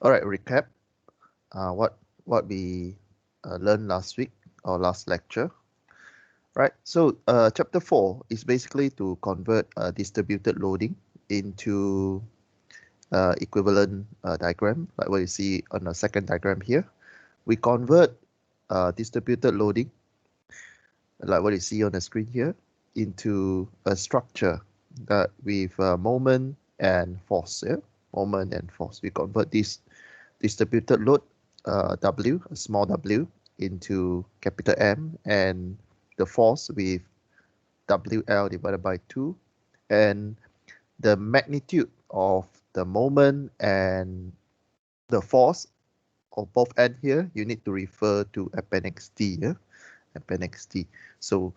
All right, recap what we learned last week or last lecture. Right, so chapter 4 is basically to convert distributed loading into equivalent diagram, like what you see on the second diagram here. We convert distributed loading, like what you see on the screen here, into a structure that with moment and force. Yeah? Moment and force. We convert this distributed load W, a small w, into capital M, and the force with WL divided by 2, and the magnitude of the moment and the force of both end here, you need to refer to Appendix D. Yeah? Appendix D. So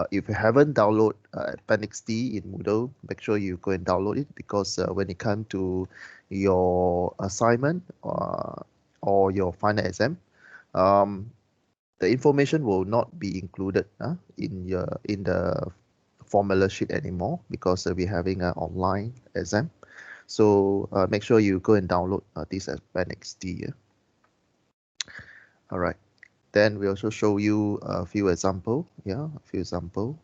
if you haven't downloaded Appendix D in Moodle, make sure you go and download it, because when it comes to your assignment or your final exam, the information will not be included in the formula sheet anymore, because we're having an online exam. So make sure you go and download this Appendix D. Yeah? All right. Then we also show you a few example. Yeah, a few example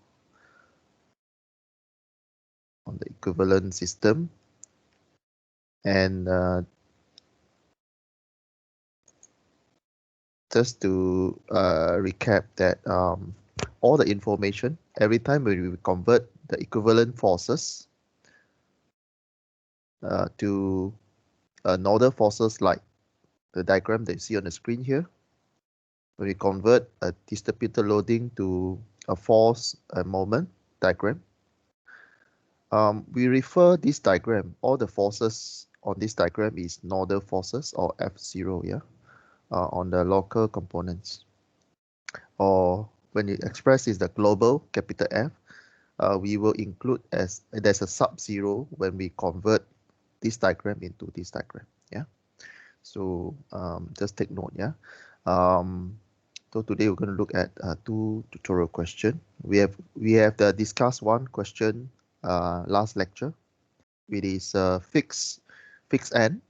on the equivalent system. And just to recap that all the information, every time we convert the equivalent forces to nodal forces, like the diagram that you see on the screen here, when we convert a distributed loading to a force and moment diagram, we refer this diagram, all the forces on this diagram is nodal forces, or F0, yeah, on the local components. Or when you express is the global, capital F, we will include as there's a sub-zero when we convert this diagram into this diagram. Yeah. So just take note. Yeah. So today we're going to look at two tutorial questions. We have the discussed one question last lecture. It is fixed n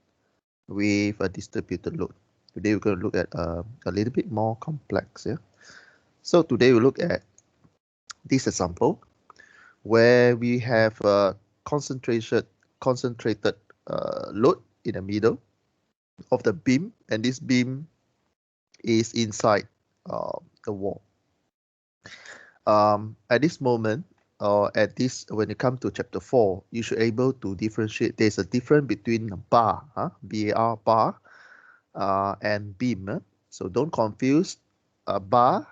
with a distributed load. Today we're going to look at a little bit more complex. Yeah. So today we look at this example where we have a concentrated load in the middle of the beam, and this beam is inside the wall. At this moment, or when you come to chapter 4, you should able to differentiate. There's a difference between bar, B-A-R, bar, and beam. So don't confuse bar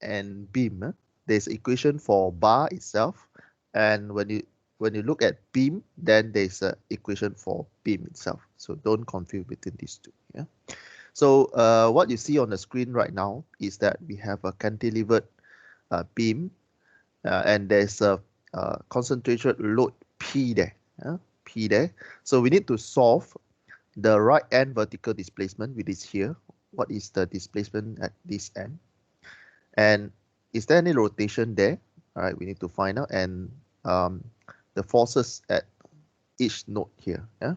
and beam. There's equation for bar itself, and when you look at beam, then there's an equation for beam itself. So don't confuse between these two. Yeah. So what you see on the screen right now is that we have a cantilevered beam, and there's a concentrated load P there. P there. So we need to solve the right end vertical displacement, which is here. What is the displacement at this end? And is there any rotation there? All right, we need to find out. And the forces at each node here. Yeah.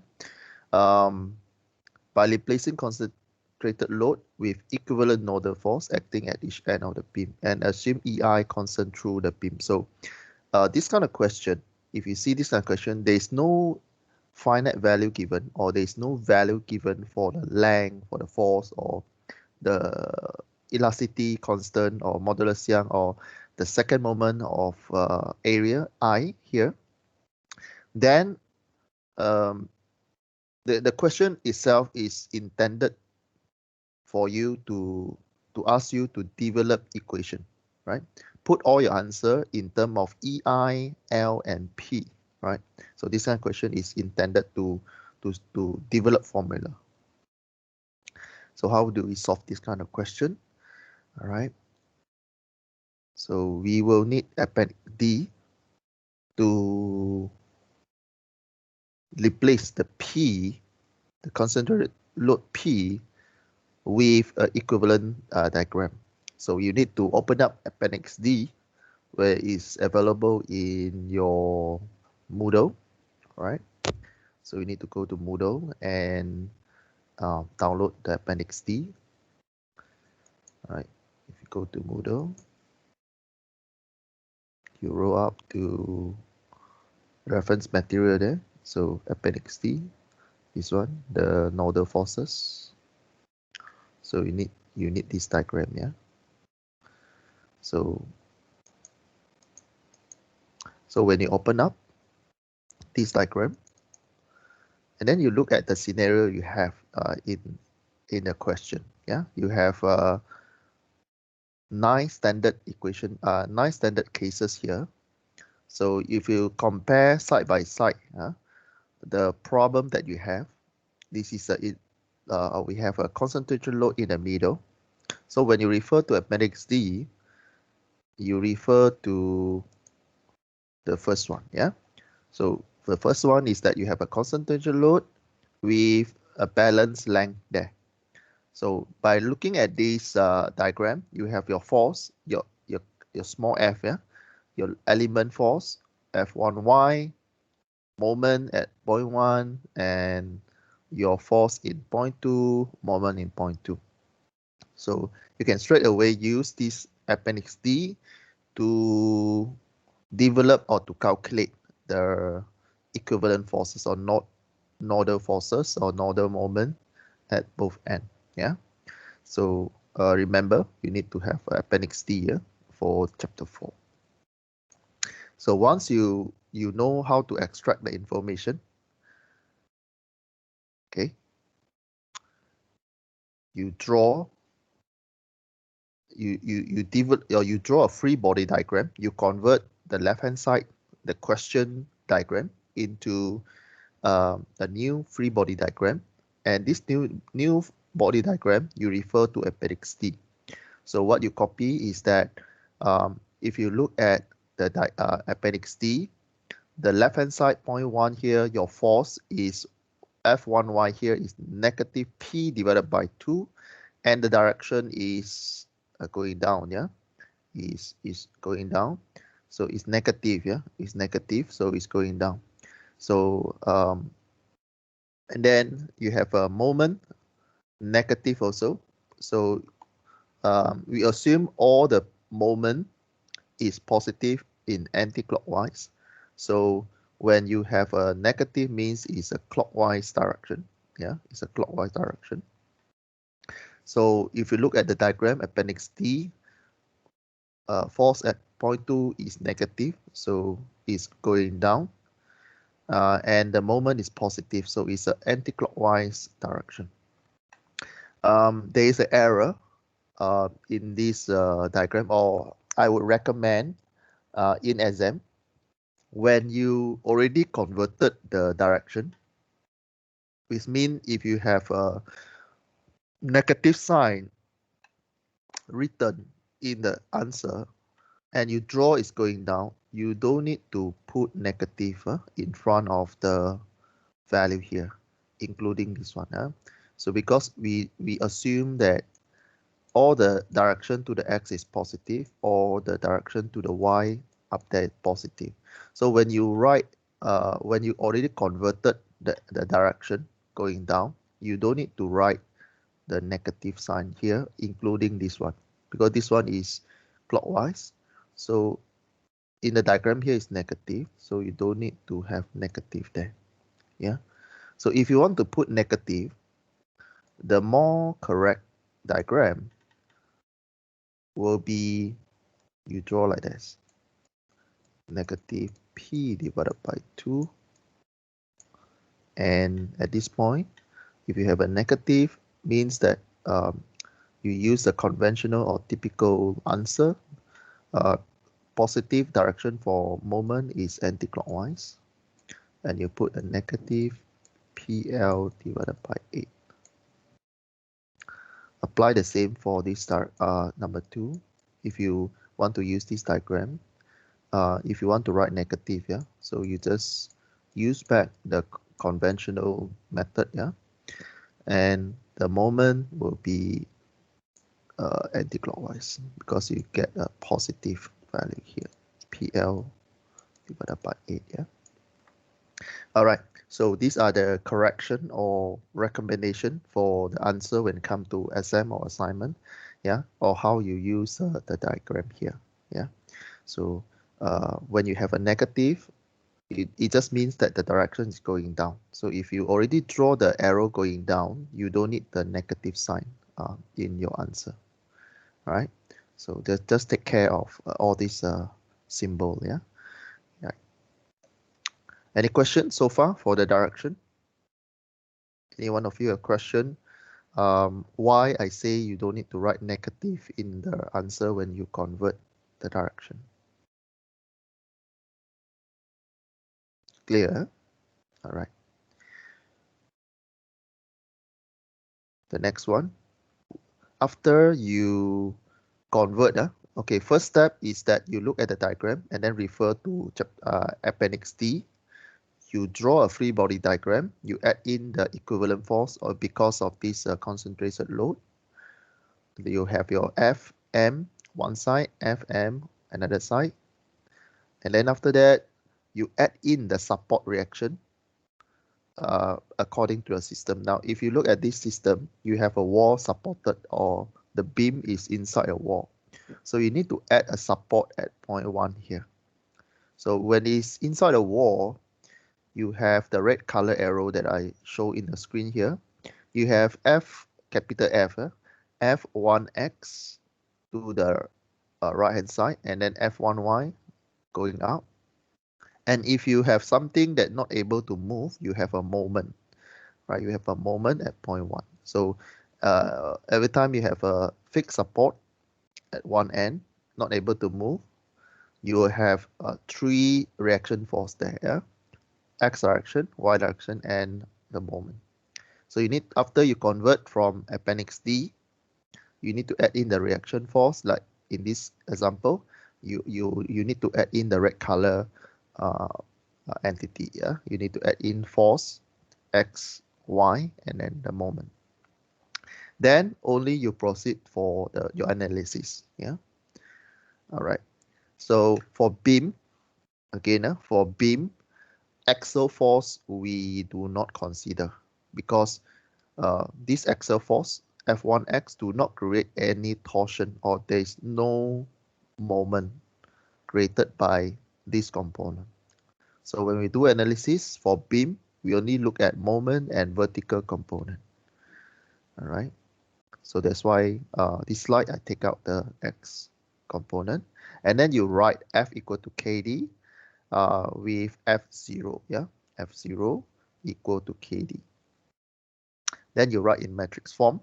By replacing concentrated load with equivalent nodal force acting at each end of the beam, and assume EI constant through the beam. So this kind of question, if you see this kind of question, there is no finite value given, or there is no value given for the length, for the force, or the elasticity constant, or modulus Young, or the second moment of area I here, then the question itself is intended for you to ask you to develop equation, right? Put all your answer in terms of EI, L, and P, right? So this kind of question is intended to develop formula. So how do we solve this kind of question? All right. So we will need Appendix D to replace the P, the concentrated load P, with an equivalent diagram. So you need to open up Appendix D, where it's available in your Moodle, right? So you need to go to Moodle, and download the Appendix D. All right, if you go to Moodle, you roll up to reference material there. So Appendix D, this one, the Nodal Forces. So you need this diagram, yeah. So when you open up this diagram, and then you look at the scenario you have in a question, yeah, you have 9 standard cases here. So if you compare side by side, the problem that you have, this is we have a concentration load in the middle. So when you refer to Appendix D, you refer to the first one, yeah. So the first one is that you have a concentration load with a balanced length there. So by looking at this diagram, you have your force, your small f, yeah, your element force, F1y, moment at point 1, and your force in point 2, moment in point 2. So you can straight away use this Appendix D to develop or to calculate the equivalent forces or nodal forces or nodal moment at both ends. Yeah. So remember, you need to have Appendix D here for chapter 4. So once you know how to extract the information, okay, you draw you draw a free body diagram. You convert the left hand side, the question diagram, into a new free body diagram, and this new body diagram you refer to Appendix D. So what you copy is that if you look at the Appendix D, the left hand side point 1 here, your force is F1y here is negative P divided by 2, and the direction is going down, yeah, is going down. So it's negative, yeah, it's negative, so it's going down. So and then you have a moment negative also. So we assume all the moment is positive in anti-clockwise. So when you have a negative, means it's a clockwise direction. Yeah, it's a clockwise direction. So if you look at the diagram, Appendix D, force at point 2 is negative, so it's going down. And the moment is positive, so it's an anti-clockwise direction. There is an error in this diagram, or I would recommend in exam, when you already converted the direction, which means if you have a negative sign written in the answer and you draw is going down, you don't need to put negative in front of the value here, including this one. So because we assume that all the direction to the x is positive, or the direction to the y up there is positive. So when you write, when you already converted the direction going down, you don't need to write the negative sign here, including this one, because this one is clockwise. So in the diagram here is negative, so you don't need to have negative there. Yeah. So if you want to put negative, the more correct diagram will be, you draw like this, negative P divided by 2. And at this point, if you have a negative, means that you use the conventional or typical answer. Positive direction for moment is anti-clockwise, and you put a negative PL divided by 8. Apply the same for this number 2. If you want to use this diagram, if you want to write negative, yeah, so you just use back the conventional method, yeah, and the moment will be anti-clockwise, because you get a positive value here, PL divided by 8, yeah. All right, so these are the correction or recommendation for the answer when it comes to SM or assignment, yeah, or how you use the diagram here, yeah. So when you have a negative, it just means that the direction is going down. So if you already draw the arrow going down, you don't need the negative sign in your answer, all right? So just take care of all these symbol, yeah. Any questions so far for the direction? Any one of you a question? Why I say you don't need to write negative in the answer when you convert the direction? Clear? All right. The next one. After you convert, okay, first step is that you look at the diagram and then refer to Appendix D. You draw a free body diagram, you add in the equivalent force or because of this concentrated load. You have your Fm one side, Fm another side. And then after that, you add in the support reaction according to the system. Now, if you look at this system, you have a wall supported or the beam is inside a wall. So you need to add a support at point 1 here. So when it's inside a wall, you have the red color arrow that I show in the screen here. You have capital F, F1x to the right hand side, and then F1y going up. And if you have something that not able to move, you have a moment, right? You have a moment at point 1. So every time you have a fixed support at one end, not able to move, you will have 3 reaction force there, yeah? X direction, Y direction, and the moment. So you need, after you convert from Appendix D, you need to add in the reaction force. Like in this example, you need to add in the red color entity. Yeah, you need to add in force, X, Y, and then the moment. Then only you proceed for your analysis. Yeah. All right. So for beam, again, for beam, axial force we do not consider because this axial force F1x do not create any torsion or there is no moment created by this component. So when we do analysis for beam, we only look at moment and vertical component. All right. So that's why this slide I take out the x component and then you write F equal to KD with F0. Yeah, F0 equal to KD. Then you write in matrix form.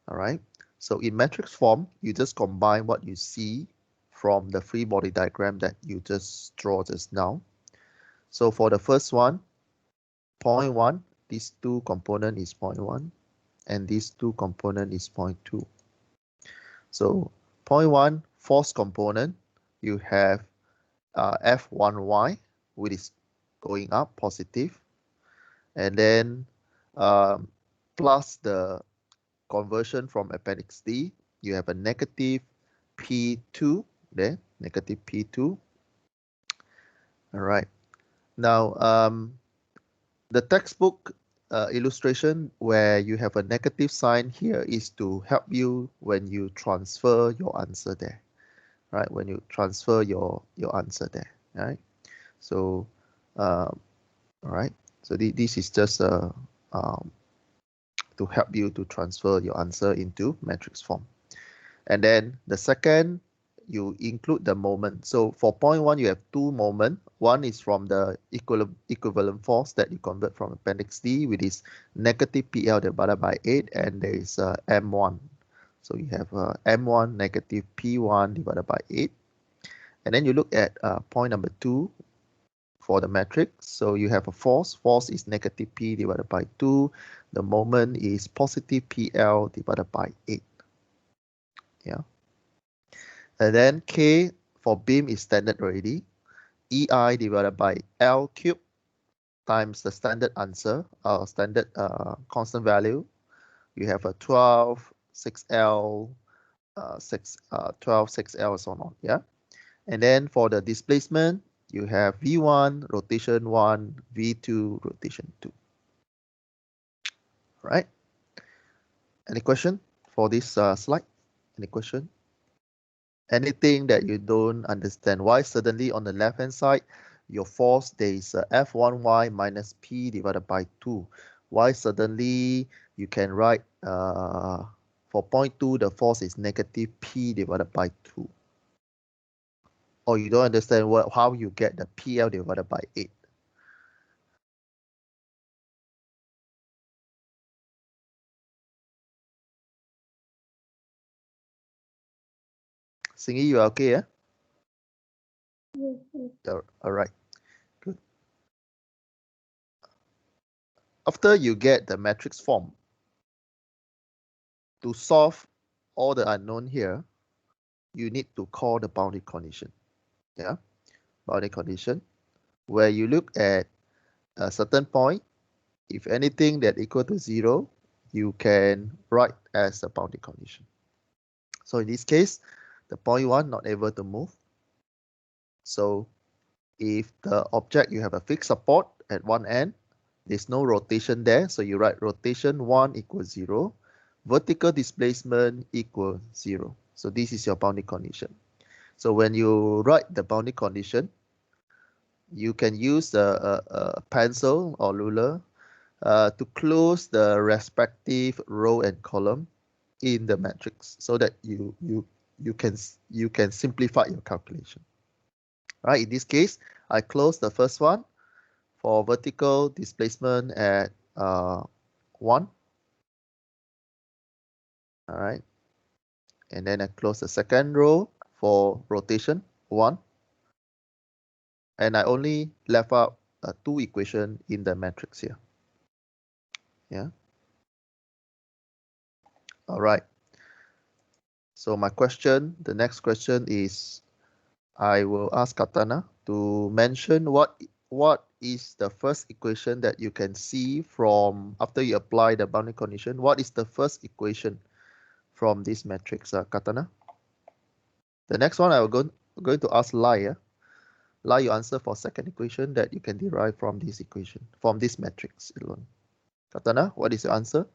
All right. So in matrix form, you just combine what you see from the free body diagram that you just draw just now. So for the first one, point 1, these 2 component is point 1, and these 2 component is point 2. So point 1, force component, you have F1y, which is going up, positive, and then plus the conversion from Appendix D, you have a negative P2 there, negative P2. All right. Now, the textbook illustration where you have a negative sign here is to help you when you transfer your answer there, right? When you transfer your answer there, right? So, all right. So this is just to help you to transfer your answer into matrix form. And then the second, you include the moment. So for point 1, you have 2 moments. One is from the equivalent force that you convert from Appendix D, which is negative PL divided by 8, and there is M1. So you have M1 negative P1 divided by 8. And then you look at point number 2 for the matrix. So you have a force. Force is negative P divided by 2. The moment is positive PL divided by 8. Yeah. And then K for beam is standard already. EI divided by L cube times the standard answer, standard constant value. You have a 12, 6L, 12, 6L, so on. Yeah. And then for the displacement, you have V1, rotation 1, V2, rotation 2. Right? Any question for this slide? Any question? Anything that you don't understand? Why suddenly on the left-hand side, your force, there is F1y minus P divided by 2. Why suddenly you can write for point 2, the force is negative P divided by 2? Or you don't understand how you get the PL divided by 8? Singy, you are okay, yeah? Yes. All right, good. After you get the matrix form, to solve all the unknown here, you need to call the boundary condition. Yeah, boundary condition, where you look at a certain point, if anything that equal to 0, you can write as a boundary condition. So in this case, the point 1 not able to move. So if the object, you have a fixed support at one end, there's no rotation there, so you write rotation 1 equals 0, vertical displacement equals 0. So this is your boundary condition. So when you write the boundary condition, you can use a pencil or ruler to close the respective row and column in the matrix so that you can simplify your calculation. Right, in this case, I close the first one for vertical displacement at 1. All right, and then I close the second row for rotation 1, and I only left out 2 equation in the matrix here. Yeah. All right. So my question, the next question is, I will ask Katana to mention what is the first equation that you can see from after you apply the boundary condition. What is the first equation from this matrix, Katana? The next one I will going to ask Lai. Yeah? Lai, you answer for second equation that you can derive from this equation, from this matrix alone. Katana, what is your answer?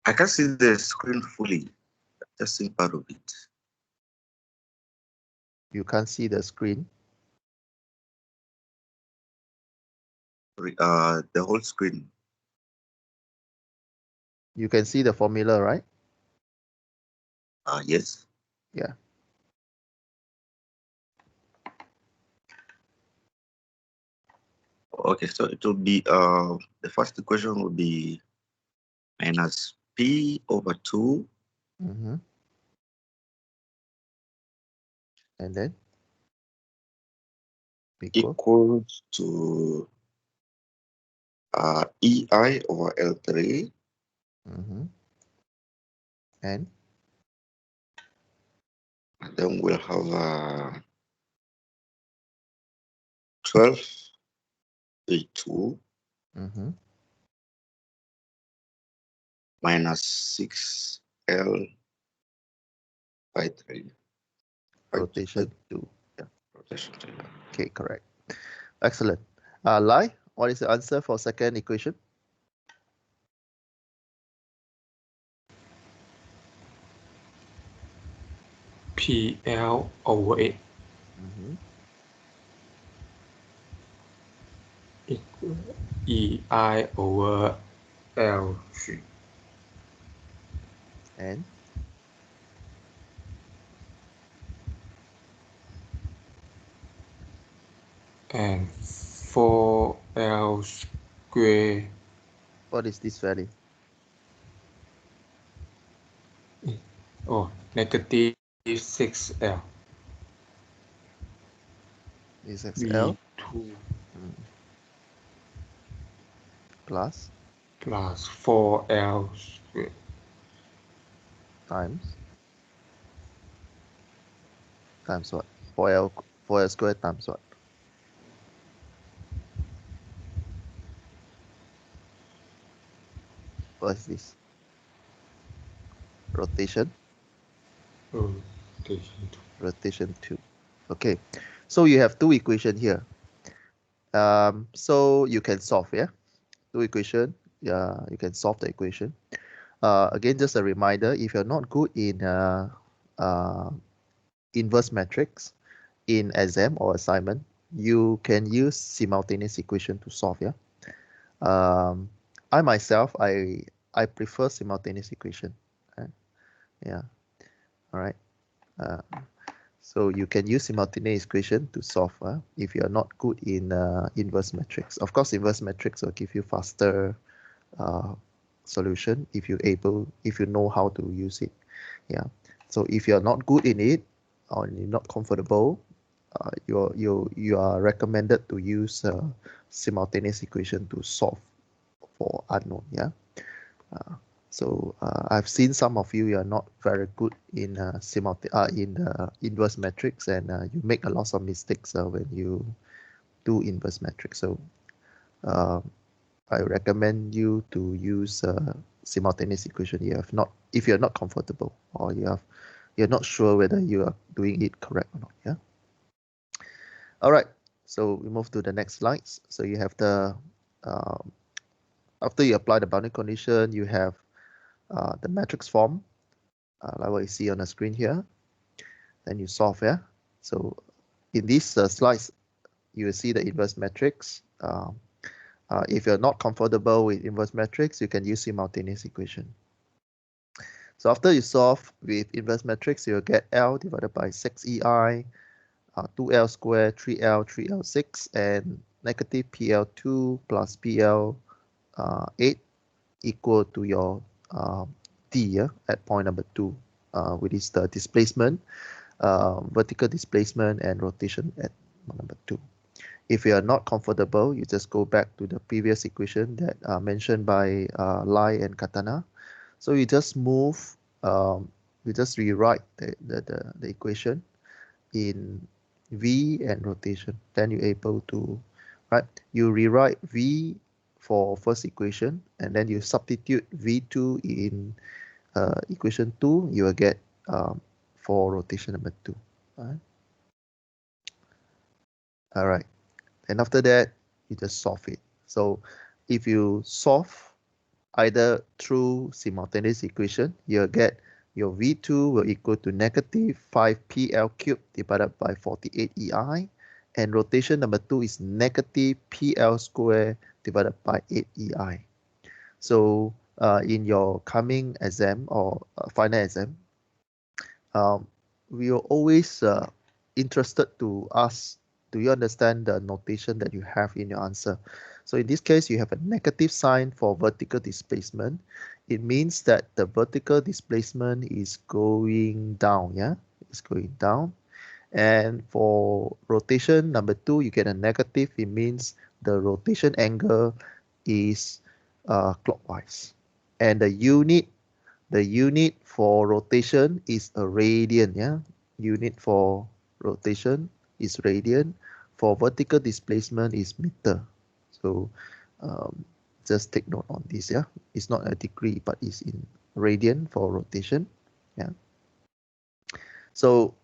I can't see the screen fully, just see part of it. You can't see the screen. The whole screen. You can see the formula, right? Yes. Yeah. Okay, so it will be the first equation will be minus P over 2. Mm-hmm. And then equals to EI over L3. Mm-hmm. And then we'll have 12 A2 mm-hmm. minus 6L by 3. Rotation 2. Yeah. Rotation 2. Okay, correct. Excellent. Lai, what is the answer for second equation? PL over 8 Mm-hmm. equal EI over L3. And And 4L square. what is this value? Oh, negative 6L. Is XL V2 plus plus 4L square times what? 4L squared times what? What is this? Rotation. Rotation 2. Okay, so you have two equations here. So you can solve, yeah? Two equation, yeah, you can solve the equation. Again, just a reminder, if you're not good in inverse matrix in exam or assignment, you can use simultaneous equation to solve, yeah? I myself, I prefer simultaneous equation. Right? Yeah, all right. So you can use simultaneous equation to solve if you are not good in inverse matrix. Of course, inverse matrix will give you faster solution if you know how to use it. Yeah. So if you're not good in it or you're not comfortable, you are recommended to use simultaneous equation to solve for unknown. Yeah. So I've seen some of you are not very good in inverse matrix, and you make a lot of mistakes when you do inverse matrix. So I recommend you to use simultaneous equation. If you're not comfortable or you're not sure whether you are doing it correct or not. Yeah. All right. So we move to the next slides. So you have the after you apply the boundary condition, you have the matrix form, like what you see on the screen here. Then you solve, yeah. So in these slides, you will see the inverse matrix. If you're not comfortable with inverse matrix, you can use simultaneous equation. So after you solve with inverse matrix, you'll get L divided by 6EI, 2L squared, 3L, 3L6, and negative PL2 plus PL8 equal to your D, yeah, at point number 2, which is the displacement, vertical displacement, and rotation at number 2. If you are not comfortable, you just go back to the previous equation that mentioned by Lai and Katana. So you just move, you just rewrite the equation in V and rotation. Then you're able to, right? You rewrite V for first equation, and then you substitute V2 in equation 2, you will get for rotation number 2. Right? All right. And after that, you just solve it. So if you solve either through simultaneous equation, you'll get your V2 will equal to negative 5PL cubed divided by 48EI. And rotation number 2 is negative PL squared divided by 8EI. So in your coming exam or final exam, we are always interested to ask, do you understand the notation that you have in your answer? So in this case, you have a negative sign for vertical displacement. It means that the vertical displacement is going down, yeah? It's going down. And for rotation number 2, you get a negative. It means the rotation angle is clockwise. And the unit for rotation is a radian, yeah? Unit for rotation is radian. For vertical displacement is meter. So just take note on this, yeah? It's not a degree, but it's in radian for rotation, yeah? So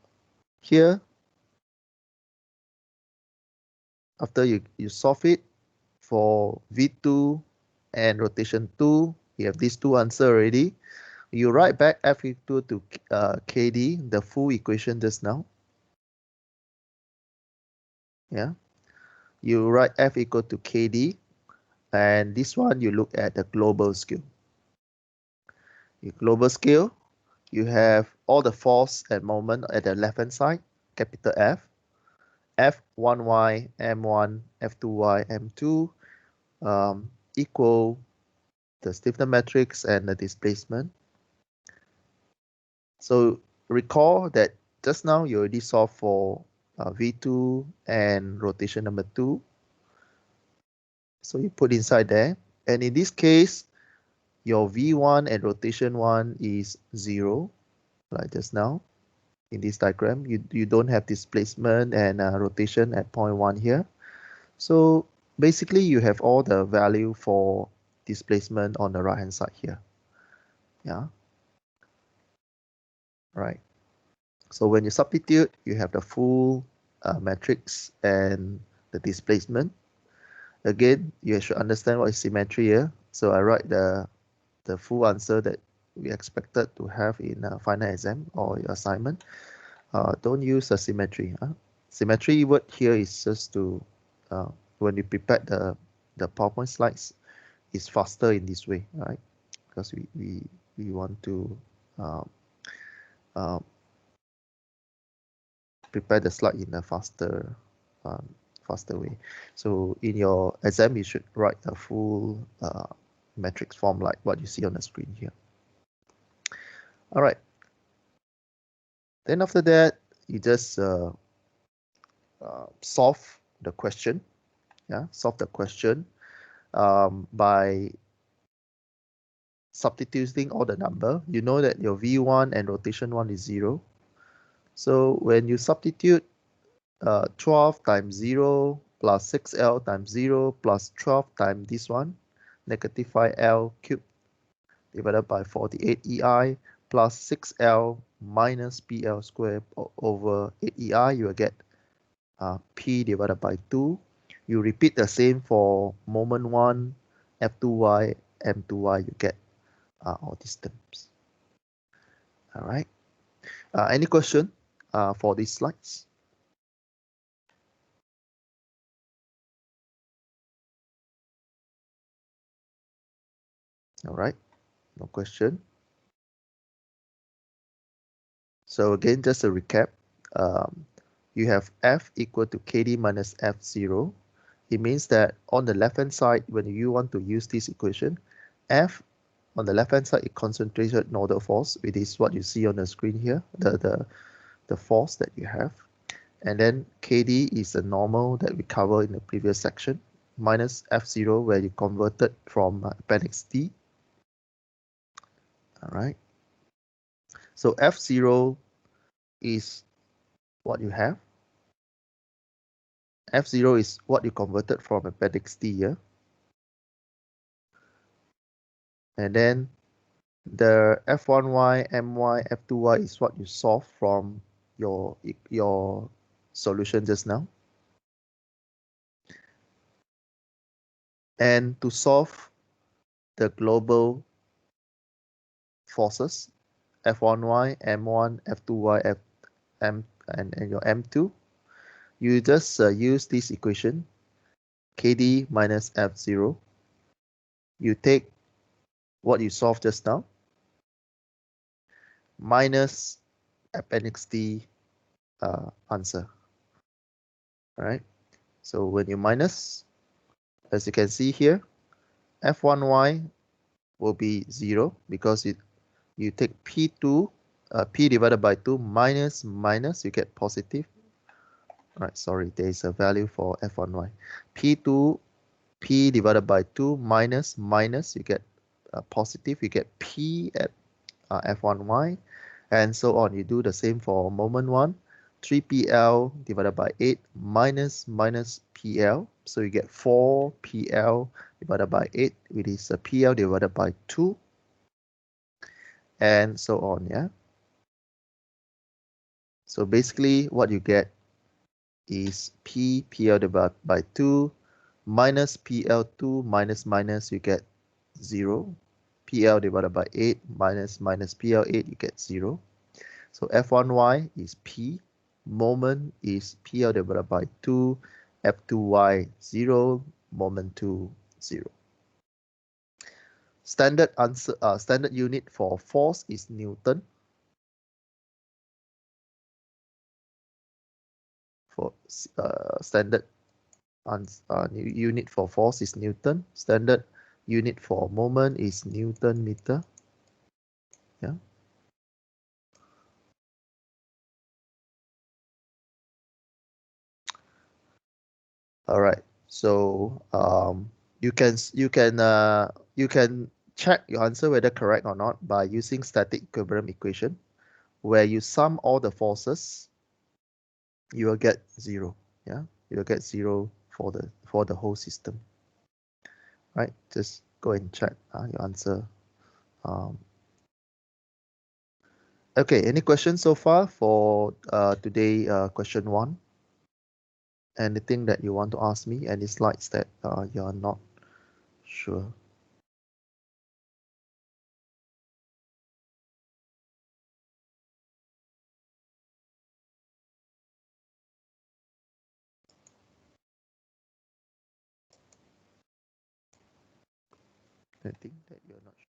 here, after you solve it for V2 and rotation 2, you have these two answers already. You write back F equal to KD, the full equation just now. Yeah. You write F equal to KD, and this one you look at the global scale. Your global scale, you have all the force and moment at the left hand side, capital F, F1y, M1, F2y, M2, equal the stiffness matrix and the displacement. So recall that just now you already solved for V2 and rotation number 2. So you put inside there. And in this case, your V1 and rotation 1 is 0, like just now. In this diagram, you don't have displacement and rotation at point 1 here. So basically, you have all the value for displacement on the right hand side here. Yeah. Right. So when you substitute, you have the full matrix and the displacement. Again, you should understand what is symmetry here. So I write the full answer that we expected to have in a final exam or your assignment. Don't use a symmetry. Symmetry word here is just to, when you prepare the PowerPoint slides, it's faster in this way, right? Because we want to prepare the slide in a faster way. So in your exam, you should write a full matrix form like what you see on the screen here. All right. Then after that, you just solve the question. Yeah, solve the question by substituting all the number. You know that your V1 and rotation 1 is 0. So when you substitute 12 times 0 plus 6L times 0 plus 12 times this one, negative 5L cubed divided by 48EI plus 6L minus PL squared over 8EI, you will get P divided by 2. You repeat the same for moment 1, F2Y, M2Y, you get all these terms. All right. Any question for these slides? All right, no question. So again, just a recap. You have F equal to KD minus F0. It means that on the left-hand side, when you want to use this equation, F on the left-hand side is concentrated nodal force, which is what you see on the screen here, the force that you have. And then KD is the normal that we covered in the previous section, minus F0, where you converted from Appendix D. All right. So F0 is what you have. F0 is what you converted from Appendix D here. And then the F1y, My, F2y is what you solve from your solution just now. And to solve the global forces, F1y, M1, F2y, M and your M2, you just use this equation, KD minus F0. You take what you solved just now, minus Appendix D answer. All right. So when you minus, as you can see here, F1y will be 0 because you take P2, P divided by 2 minus, you get positive. All right, sorry, there is a value for F1y. P2, P divided by 2 minus, you get positive, you get P at F1y, and so on. You do the same for moment 1. 3PL divided by 8 minus PL. So you get 4PL divided by 8, which is a PL divided by 2. And so on, yeah. So basically what you get is PL divided by 2 minus PL2 minus, you get 0. PL divided by 8 minus PL8, you get 0. So F1y is P. Moment is PL divided by 2, F2y 0, moment 2 0. Standard answer, standard unit for force is Newton. For standard unit for force is Newton. Standard unit for moment is Newton meter. Yeah. All right. So you can check your answer whether correct or not by using static equilibrium equation, where you sum all the forces, you will get 0. Yeah, you will get 0 for the whole system. Right. Just go and check your answer. Okay, any questions so far for today question 1? Anything that you want to ask me? Any slides that you're not sure? Anything that you're not sure?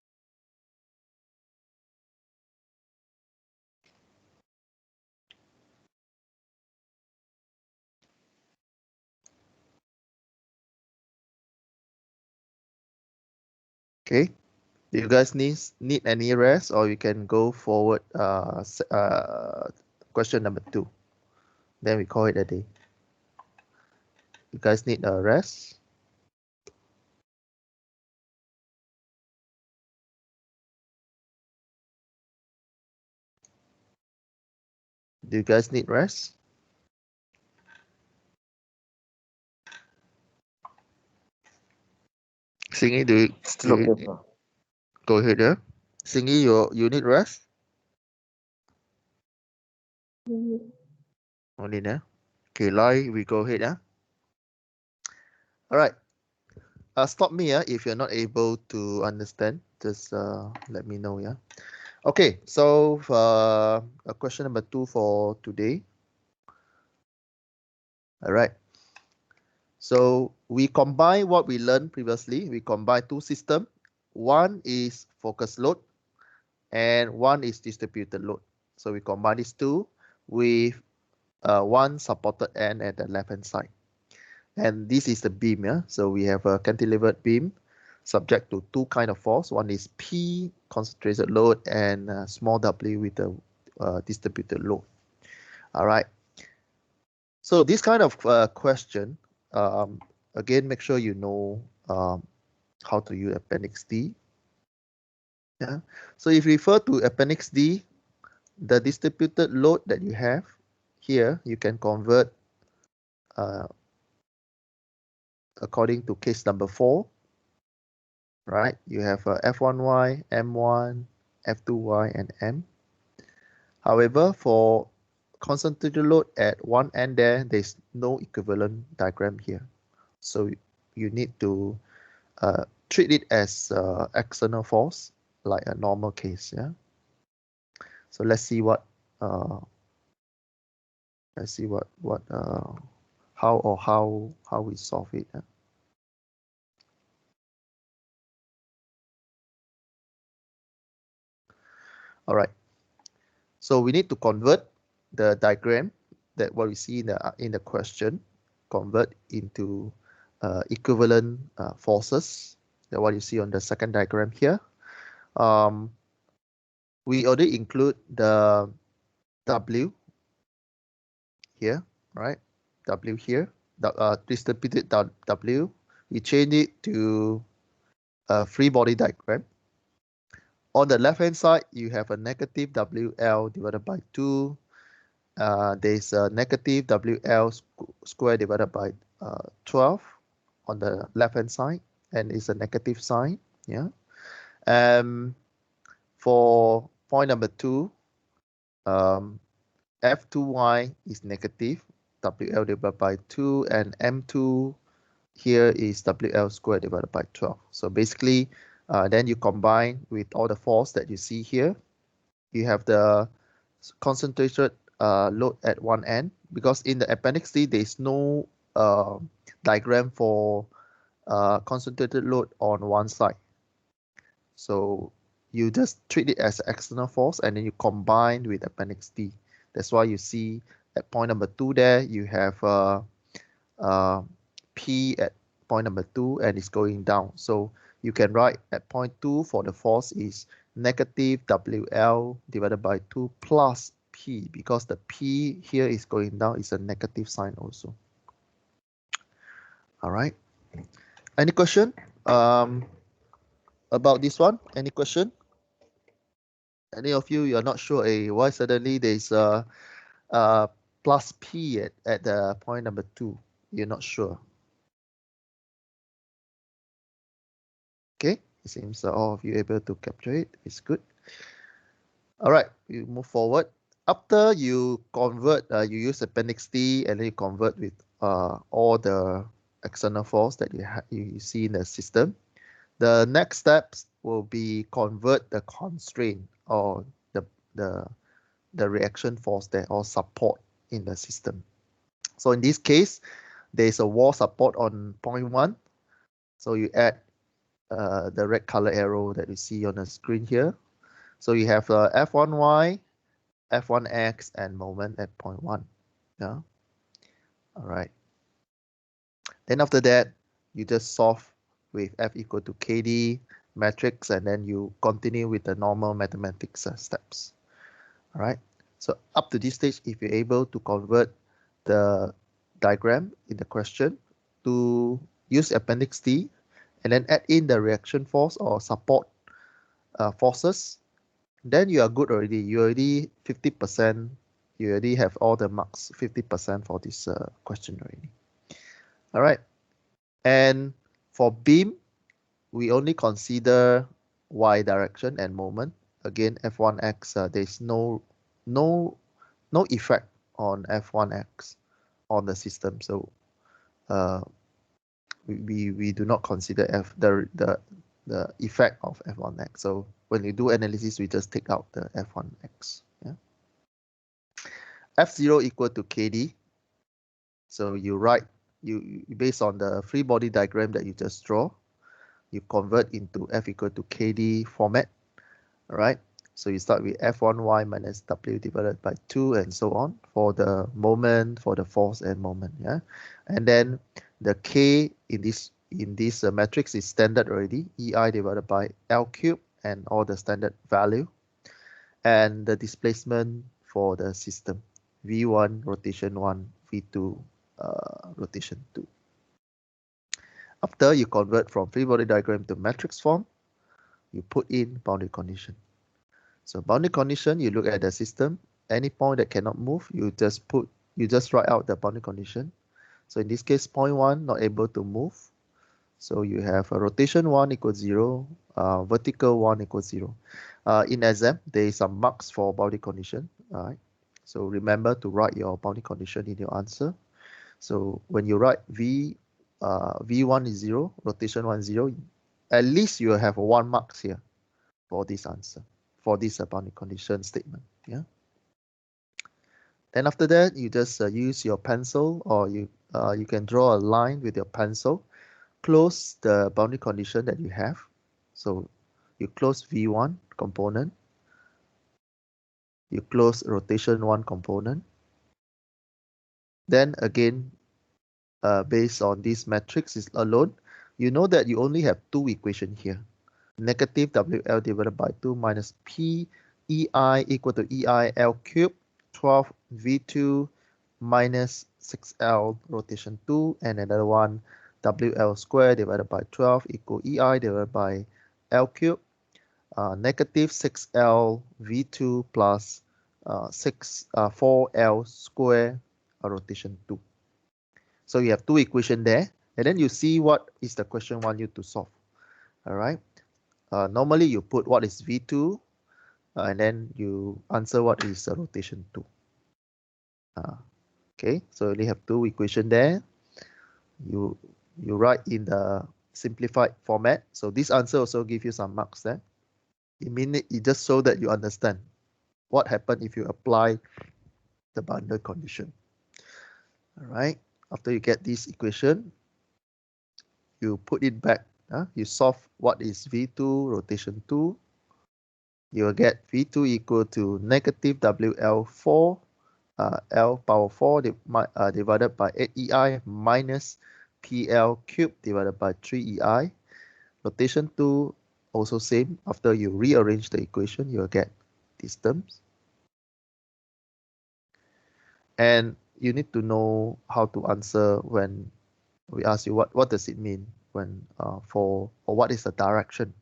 Okay. Do you guys need any rest, or you can go forward question number 2? Then we call it a day. You guys need a rest? Do you guys need rest? Singy, Still okay, bro. go ahead, yeah? Singy, you need rest? Only now. Okay, Lai, we go ahead, yeah? All right. Stop me, yeah, if you're not able to understand. Just let me know, yeah? Okay, so question number 2 for today. All right. So we combine what we learned previously. We combine 2 systems. One is focus load and one is distributed load. So we combine these 2 with one supported end at the left hand side. And this is the beam, yeah. So we have a cantilevered beam subject to 2 kind of force. One is P, concentrated load, and small w with the distributed load. All right. So this kind of question, again, make sure you know how to use Appendix D. Yeah. So if you refer to Appendix D, the distributed load that you have here, you can convert according to case number 4. Right? You have F1y, M1, F2y, and M. However, for concentrated load at one end there's no equivalent diagram here. So you need to treat it as external force, like a normal case. Yeah. So let's see what how we solve it. Yeah? All right. So we need to convert the diagram that what we see in the question, convert into equivalent forces. That what you see on the second diagram here. We already include the W here, right? W here, distributed W. We change it to a free body diagram. On the left hand side, you have a negative WL divided by 2. There's a negative WL square divided by 12 on the left hand side, and it's a negative sign. Yeah. For point number 2, F2y is negative WL divided by 2, and M2 here is WL squared divided by 12. So basically, then you combine with all the force that you see here. You have the concentrated load at one end, because in the Appendix D, there is no diagram for concentrated load on one side. So you just treat it as external force, and then you combine with Appendix D. That's why you see at point number 2 there, you have P at point number 2, and it's going down. So you can write at point 2 for the force is negative WL divided by 2 plus P, because the P here is going down, is a negative sign also. All right. Any question about this one? Any question? Any of you're not sure why suddenly there's a plus P at the point number 2? You're not sure. Okay. It seems all of you able to capture it. It's good. All right, we move forward. After you convert, you use Appendix D, and then you convert with all the external force that you see in the system. The next steps will be convert the constraint or the reaction force there or support in the system. So in this case, there is a wall support on point 1. So you add the red color arrow that you see on the screen here. So you have F1y, F1x, and moment at point 1. Yeah. All right. Then after that, you just solve with F equal to KD matrix, and then you continue with the normal mathematics steps. All right. So up to this stage, if you're able to convert the diagram in the question to use Appendix D and then add in the reaction force or support forces, then you are good already. You already 50%. You already have all the marks 50% for this question already. All right. And for beam, we only consider y direction and moment. Again, F1x, there's no effect on F1x on the system. So we do not consider the effect of F1x. So when you do analysis, we just take out the F1x. Yeah. F0 equal to KD. So you write, you based on the free body diagram that you just draw, you convert into F equal to KD format. All right. So you start with F1y minus W divided by 2 and so on for the moment, for the force and moment. Yeah. And then the K in this matrix is standard already, EI divided by L cube and all the standard value. And the displacement for the system, V1 rotation 1, V2 rotation 2. After you convert from free body diagram to matrix form, you put in boundary condition. So boundary condition, you look at the system, any point that cannot move, you just write out the boundary condition. So in this case, point 1 not able to move. So you have a rotation 1 equals 0, vertical 1 equals 0. In exam, there is some marks for boundary condition. All right. So remember to write your boundary condition in your answer. So when you write V1 is 0, rotation 1 0, at least you have 1 marks here for this answer, for this boundary condition statement. Yeah. Then after that, you just use your pencil, or you can draw a line with your pencil, close the boundary condition that you have. So you close V1 component, you close rotation 1 component. Then again, based on this matrix is alone, you know that you only have 2 equations here. Negative WL divided by 2 minus P EI equal to EI L cube 12 V2 minus 6L rotation 2, and another one WL squared divided by 12 equal EI divided by L cube negative 6L V2 plus 4L square rotation 2. So you have 2 equations there, and then you see what is the question want you to solve. All right. Normally you put what is V2, and then you answer what is rotation 2. Okay, so you have 2 equations there. You write in the simplified format. So this answer also gives you some marks there. It just so that you understand what happened if you apply the boundary condition. All right. After you get this equation, you put it back. You solve what is V2 rotation 2. You will get V2 equal to negative WL4 L power 4 divided by 8EI minus PL cubed divided by 3EI. Rotation 2 also same. After you rearrange the equation, you will get these terms. And you need to know how to answer when we ask you what does it mean when or what is the direction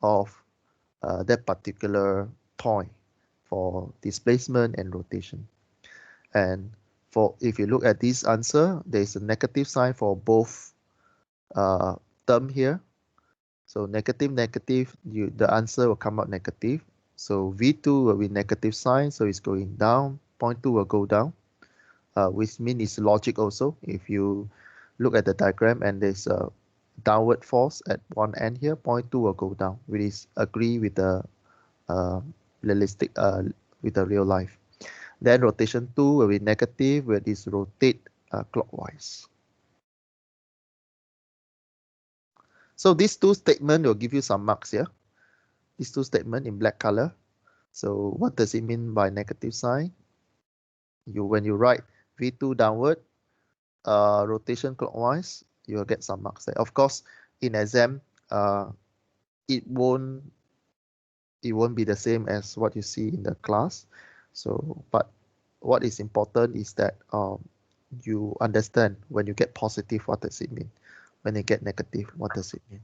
of that particular point for displacement and rotation. And if you look at this answer, there is a negative sign for both term here. So negative, negative, the answer will come out negative. So V2 will be negative sign, so it's going down. 0.2 will go down, which means it's logic also. If you look at the diagram and there's a downward force at one end here, 0.2 will go down, which is agree with the realistic, with the real life. Then rotation 2 will be negative, where this rotate clockwise. So these two statements will give you some marks here. These two statements in black color. So what does it mean by negative sign? When you write V2 downward, rotation clockwise, you will get some marks there. Of course, in exam, it won't be the same as what you see in the class. So, but what is important is that you understand when you get positive, what does it mean? When you get negative, what does it mean?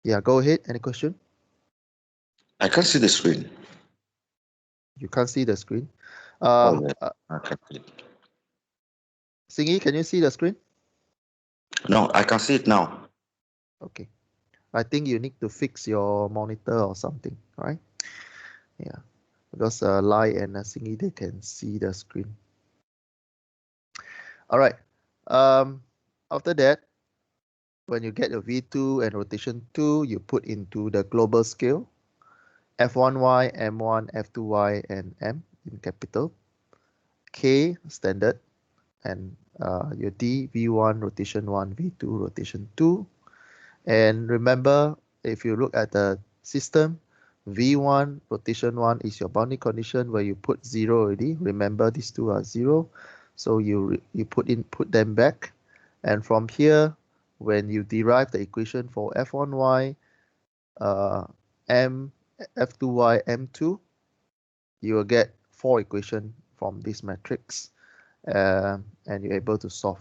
Yeah, go ahead. Any question? I can't see the screen. You can't see the screen. Oh, yeah. I can see it. Singy, can you see the screen? No, I can see it now. Okay. I think you need to fix your monitor or something, right? Yeah, because Lai and Singy, they can see the screen. All right. After that, when you get your V2 and rotation 2, you put into the global scale, F1Y, M1, F2Y, and M in capital, K standard, and your D, V1, rotation 1, V2, rotation 2. And remember, if you look at the system, V1, rotation 1 is your boundary condition where you put 0 already. Remember, these two are 0. So you put them back. And from here, when you derive the equation for F1Y, F2Y, M2, you will get 4 equations from this matrix. And you're able to solve.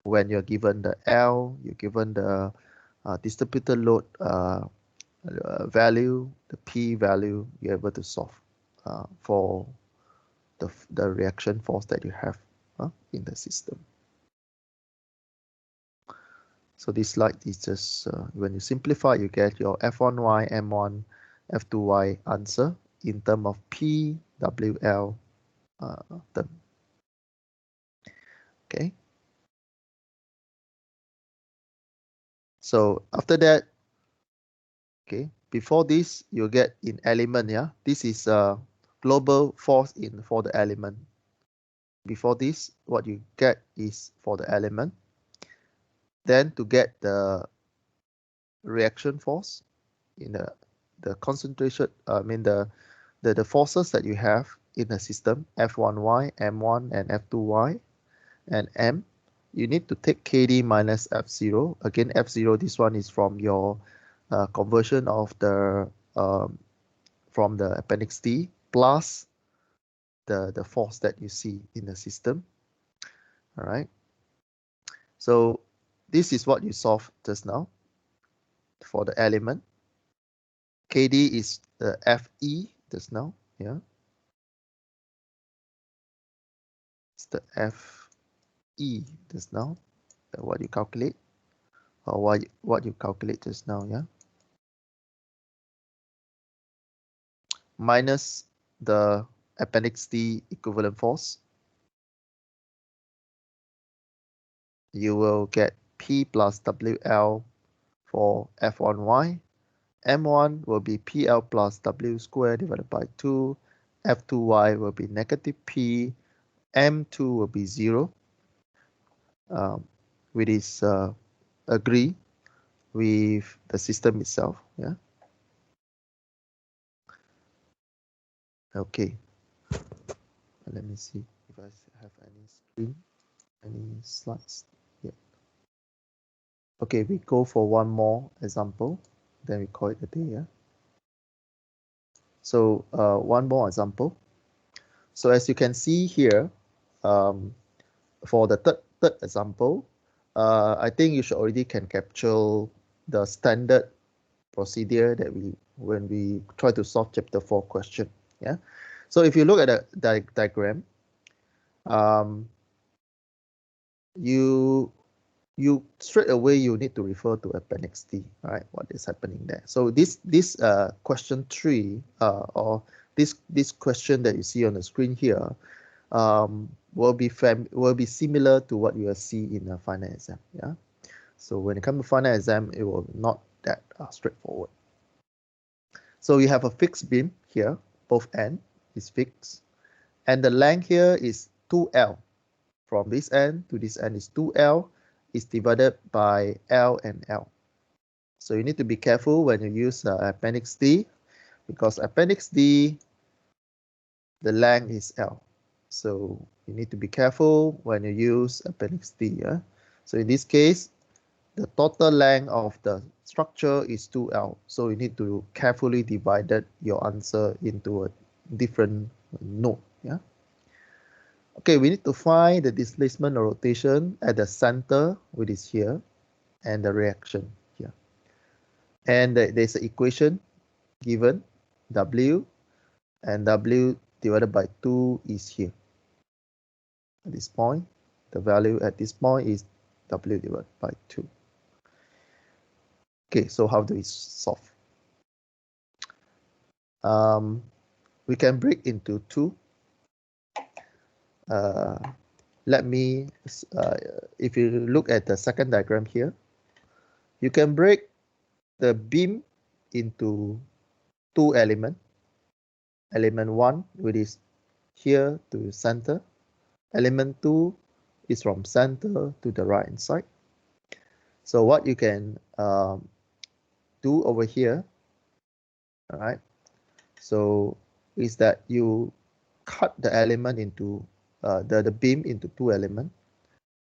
When you're given the L, you're given the distributed load value, the P value, you're able to solve for the reaction force that you have in the system. So this slide is just, when you simplify, you get your F1Y, M1, F2Y answer in terms of P, WL term. Okay. So after that, okay, before this, you get in element, yeah. This is a global force for the element. Before this, what you get is for the element. Then to get the reaction force in the concentration, I mean the forces that you have in the system, F1Y, M1, and F2Y, and M, you need to take KD minus F0. Again, F0, this one is from your conversion of the from the Appendix D plus the force that you see in the system. All right. So this is what you solved just now for the element. KD is the FE just now. Yeah. It's the FE just now. What you calculate or what you calculate just now. Yeah. Minus the Appendix D equivalent force. You will get P plus WL for F1Y. M1 will be PL plus W squared divided by 2. F2Y will be negative P. M2 will be 0, which is agree with the system itself. Yeah. Okay. Let me see if I have any screen, any slides. Yeah. Okay, we go for one more example, then we call it a day. Yeah. So one more example. So as you can see here, for the third example, I think you should already can capture the standard procedure that when we try to solve chapter 4 question. Yeah. So if you look at the diagram, you you straight away you need to refer to Appendix D, right? What is happening there? So this question 3 or this question that you see on the screen here will be similar to what you will see in a final exam. Yeah. So when it comes to final exam, it will not that straightforward. So you have a fixed beam here, both end is fixed, and the length here is 2L. From this end to this end is 2L, is divided by L and L. So you need to be careful when you use Appendix D, because Appendix D, the length is L. So you need to be careful when you use Appendix D. Yeah? So in this case, the total length of the structure is 2L. So you need to carefully divide your answer into a different node. Yeah. Okay, we need to find the displacement or rotation at the center, which is here, and the reaction here. And there's an equation given, W, and W divided by 2 is here. At this point, the value at this point is W divided by 2. Okay, so how do we solve? We can break into two. Let me, if you look at the second diagram here, you can break the beam into two elements. Element 1, which is here to center. Element 2 is from center to the right hand side. So what you can do over here, all right, so is that you cut the element into the beam into two elements,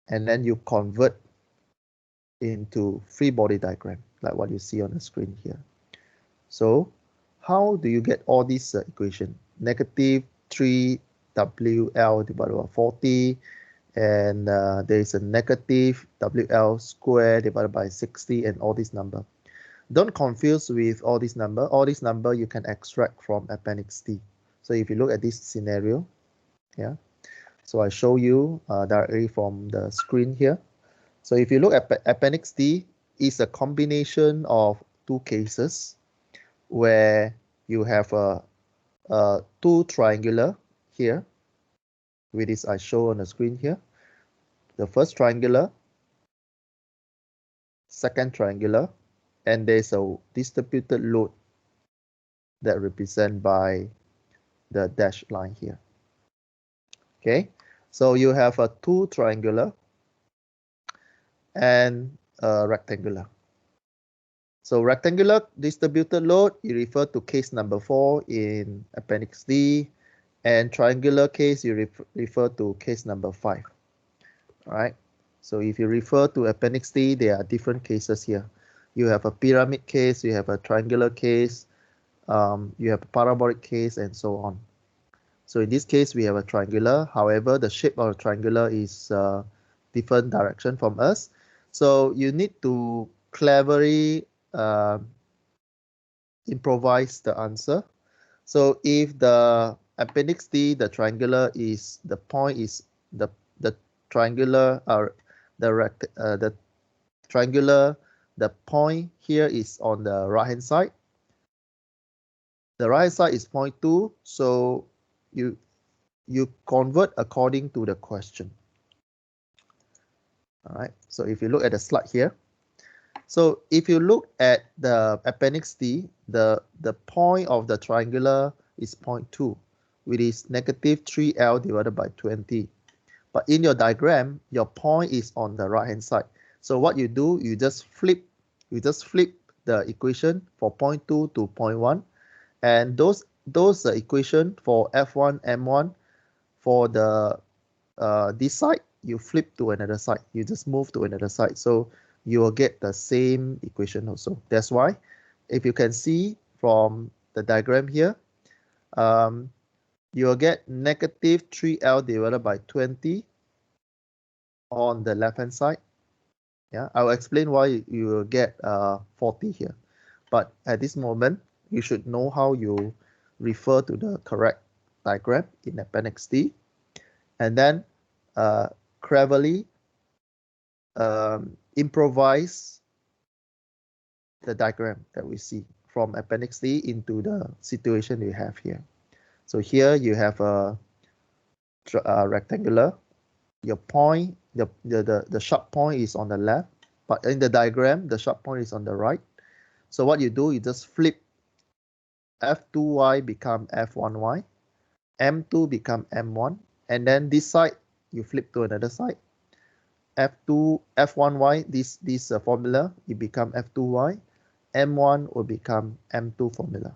and then you convert into free body diagram, like what you see on the screen here. So how do you get all these equation? Negative 3WL divided by 40, and there is a negative WL squared divided by 60, and all these number. Don't confuse with all these number. All these number you can extract from Appendix D. So if you look at this scenario, yeah. So I show you directly from the screen here. So if you look at Appendix D, is a combination of two cases where you have two triangular here, which is I show on the screen here. The first triangular, second triangular, and there's a distributed load that represent by the dashed line here. Okay, so you have a two triangular and a rectangular. So rectangular distributed load, you refer to case number 4 in Appendix D, and triangular case, you refer to case number 5. All right. So if you refer to Appendix D, there are different cases here. You have a pyramid case, you have a triangular case, you have a parabolic case, and so on. So in this case, we have a triangular. However, the shape of a triangular is different direction from us. So you need to cleverly improvise the answer. So if the Appendix D, the triangular is the point is the triangular or the triangular, the point here is on the right hand side. The right hand side is 0.2, so you convert according to the question. All right, so if you look at the slide here, so if you look at the Appendix D, the point of the triangular is 0.2, which is negative 3L divided by 20. But in your diagram, your point is on the right hand side. So what you do, you just flip the equation for 0.2 to 0.1, and those equation for F1, M1 for the this side, you flip to another side. You just move to another side. So you will get the same equation also. That's why, if you can see from the diagram here, you will get negative 3L divided by 20 on the left hand side. Yeah, I will explain why you will get 40 here. But at this moment, you should know how you refer to the correct diagram in Appendix D, and then cleverly improvise the diagram that we see from Appendix D into the situation we have here. So here you have a rectangular. Your point, the sharp point is on the left, but in the diagram, the sharp point is on the right. So what you do, you just flip F2y become F1y, M2 become M1, and then this side you flip to another side. F2, F1y, this formula, it become F2y. M1 will become M2 formula.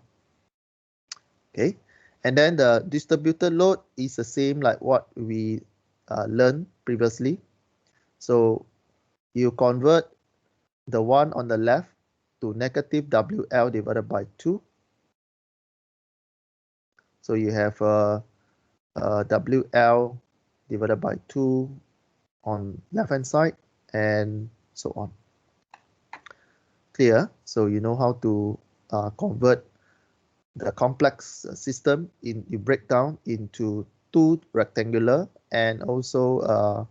Okay, and then the distributed load is the same like what we learned previously. So you convert the one on the left to negative WL divided by 2. So you have WL divided by 2 on left hand side and so on. Clear? So you know how to convert the complex system you break down into two rectangular and also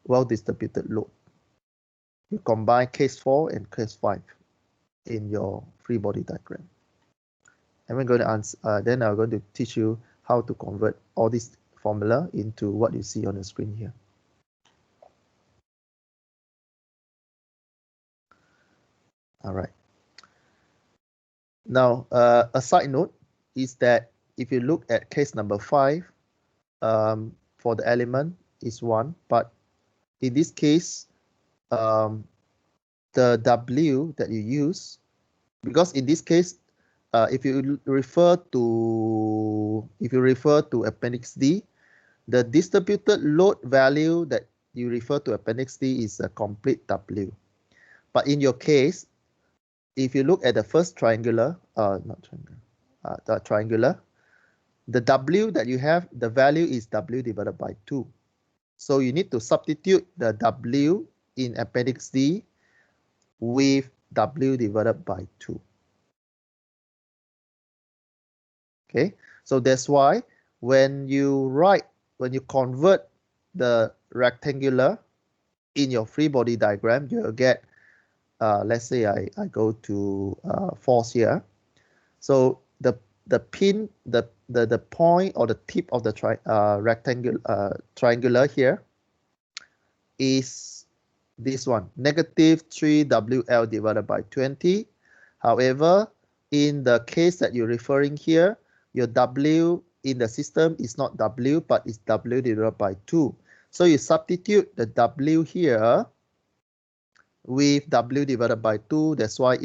well-distributed load. You combine case 4 and case 5 in your free body diagram. And we're going to answer, then I'm going to teach you how to convert all this formula into what you see on the screen here. All right. Now, a side note is that if you look at case number 5, for the element is 1, but in this case, the W that you use, because in this case, if you refer to Appendix D, the distributed load value that you refer to Appendix D is a complete W. But in your case, if you look at the first triangular, the triangular, the W that you have, the value is W divided by 2. So you need to substitute the W in Appendix D with W divided by 2. Okay, so that's why when you convert the rectangular in your free body diagram, you'll get, let's say I go to force here. So the pin, the point or the tip of the triangular here is this one, negative 3WL divided by 20. However, in the case that you're referring here, your W in the system is not W, but it's W divided by 2. So you substitute the W here with W divided by 2. That's why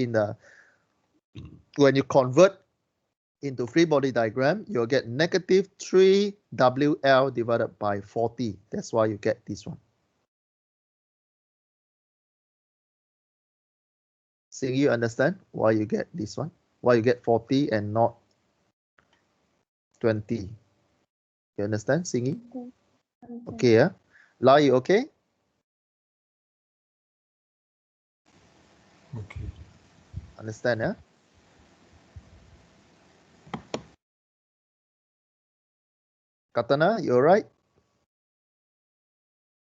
when you convert into free body diagram, you'll get negative 3WL divided by 40. That's why you get this one. So you understand why you get this one? Why you get 40 and not 20? You understand, Singi? Okay, yeah. Lai, you okay? Okay. Understand, yeah? Katana, you all right?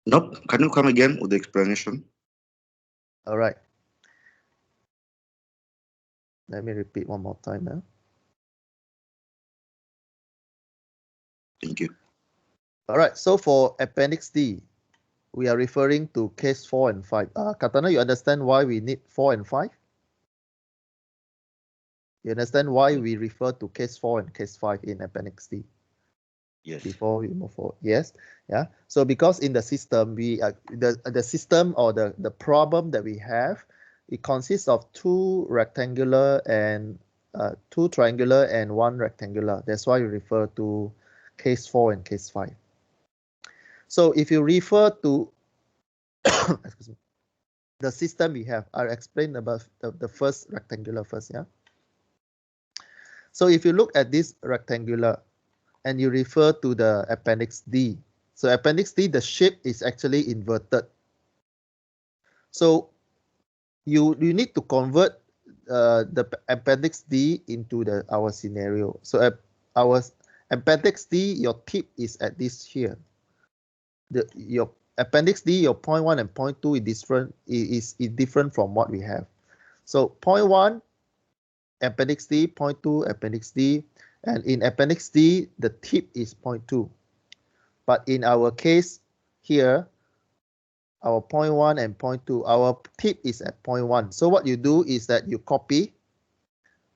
Nope. Can you come again with the explanation? All right. Let me repeat one more time now. Thank you. All right, so for Appendix D, we are referring to case 4 and 5. Katana, you understand why we need 4 and 5? You understand why we refer to case 4 and case 5 in Appendix D? Yes. Before we move forward, yes, yeah. So because in the system, the system or the problem that we have, it consists of two triangular and one rectangular. That's why we refer to case 4 and case 5. So if you refer to excuse me, the system we have, I'll explain about the first rectangular first, yeah. So if you look at this rectangular and you refer to the Appendix D, so Appendix D, the shape is actually inverted. So you need to convert the Appendix D into our scenario. So our Appendix D, your tip is at this here. Your Appendix D, your point 1 and point 2 is different from what we have. So point 1, Appendix D, point 2, Appendix D, and in Appendix D, the tip is point 2. But in our case here, our point 1 and point 2, our tip is at point 1. So what you do is that you copy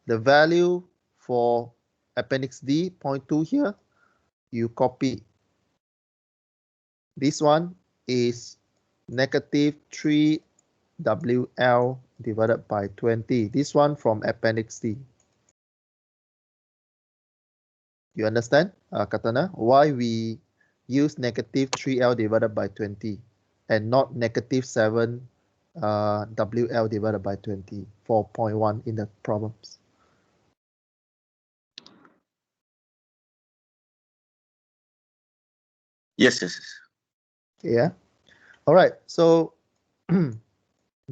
the value for Appendix D, point 2 here, you copy. This one is negative 3WL divided by 20. This one from Appendix D. You understand, Katana, why we use negative 3L divided by 20 and not negative 7 WL divided by 20 for point 1 in the problems? Yes, yes, yes. Yeah. All right. So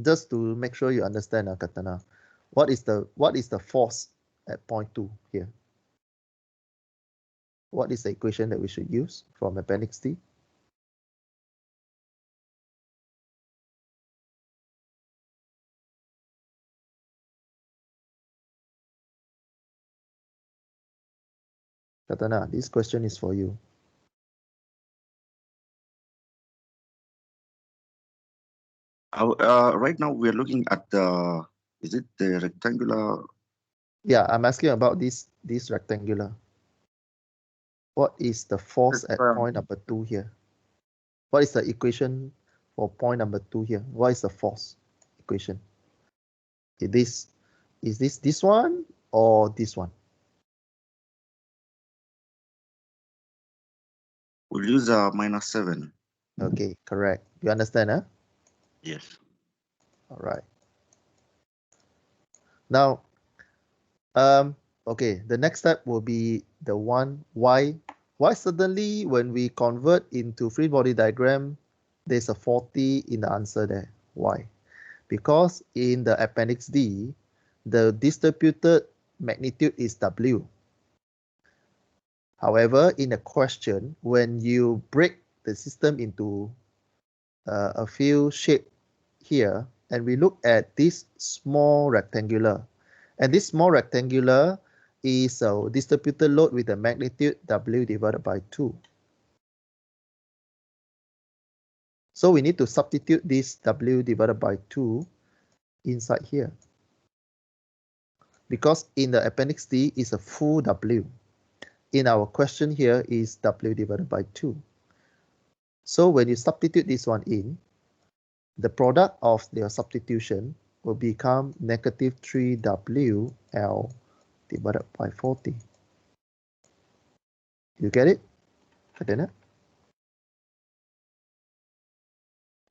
just to make sure you understand, Katana, what is the force at point 2 here? What is the equation that we should use from Appendix D? Katana, this question is for you. Right now we're looking at the, is it the rectangular? Yeah, I'm asking about this rectangular. What is the force at point number 2 here? What is the equation for point number 2 here? What is the force equation? Is this one or this one? We'll use -7. Okay, correct. You understand, huh? Yes. All right. Now, okay, the next step will be the one why suddenly when we convert into free body diagram, there's a 40 in the answer there. Why? Because in the Appendix D, the distributed magnitude is W. However, in the question, when you break the system into a few shape here, and we look at this small rectangular, and this small rectangular is a distributed load with a magnitude W divided by 2. So we need to substitute this W divided by 2 inside here. Because in the Appendix D is a full W. In our question here is W divided by 2. So when you substitute this one in, the product of their substitution will become negative 3WL divided by 40. You get it? Katana?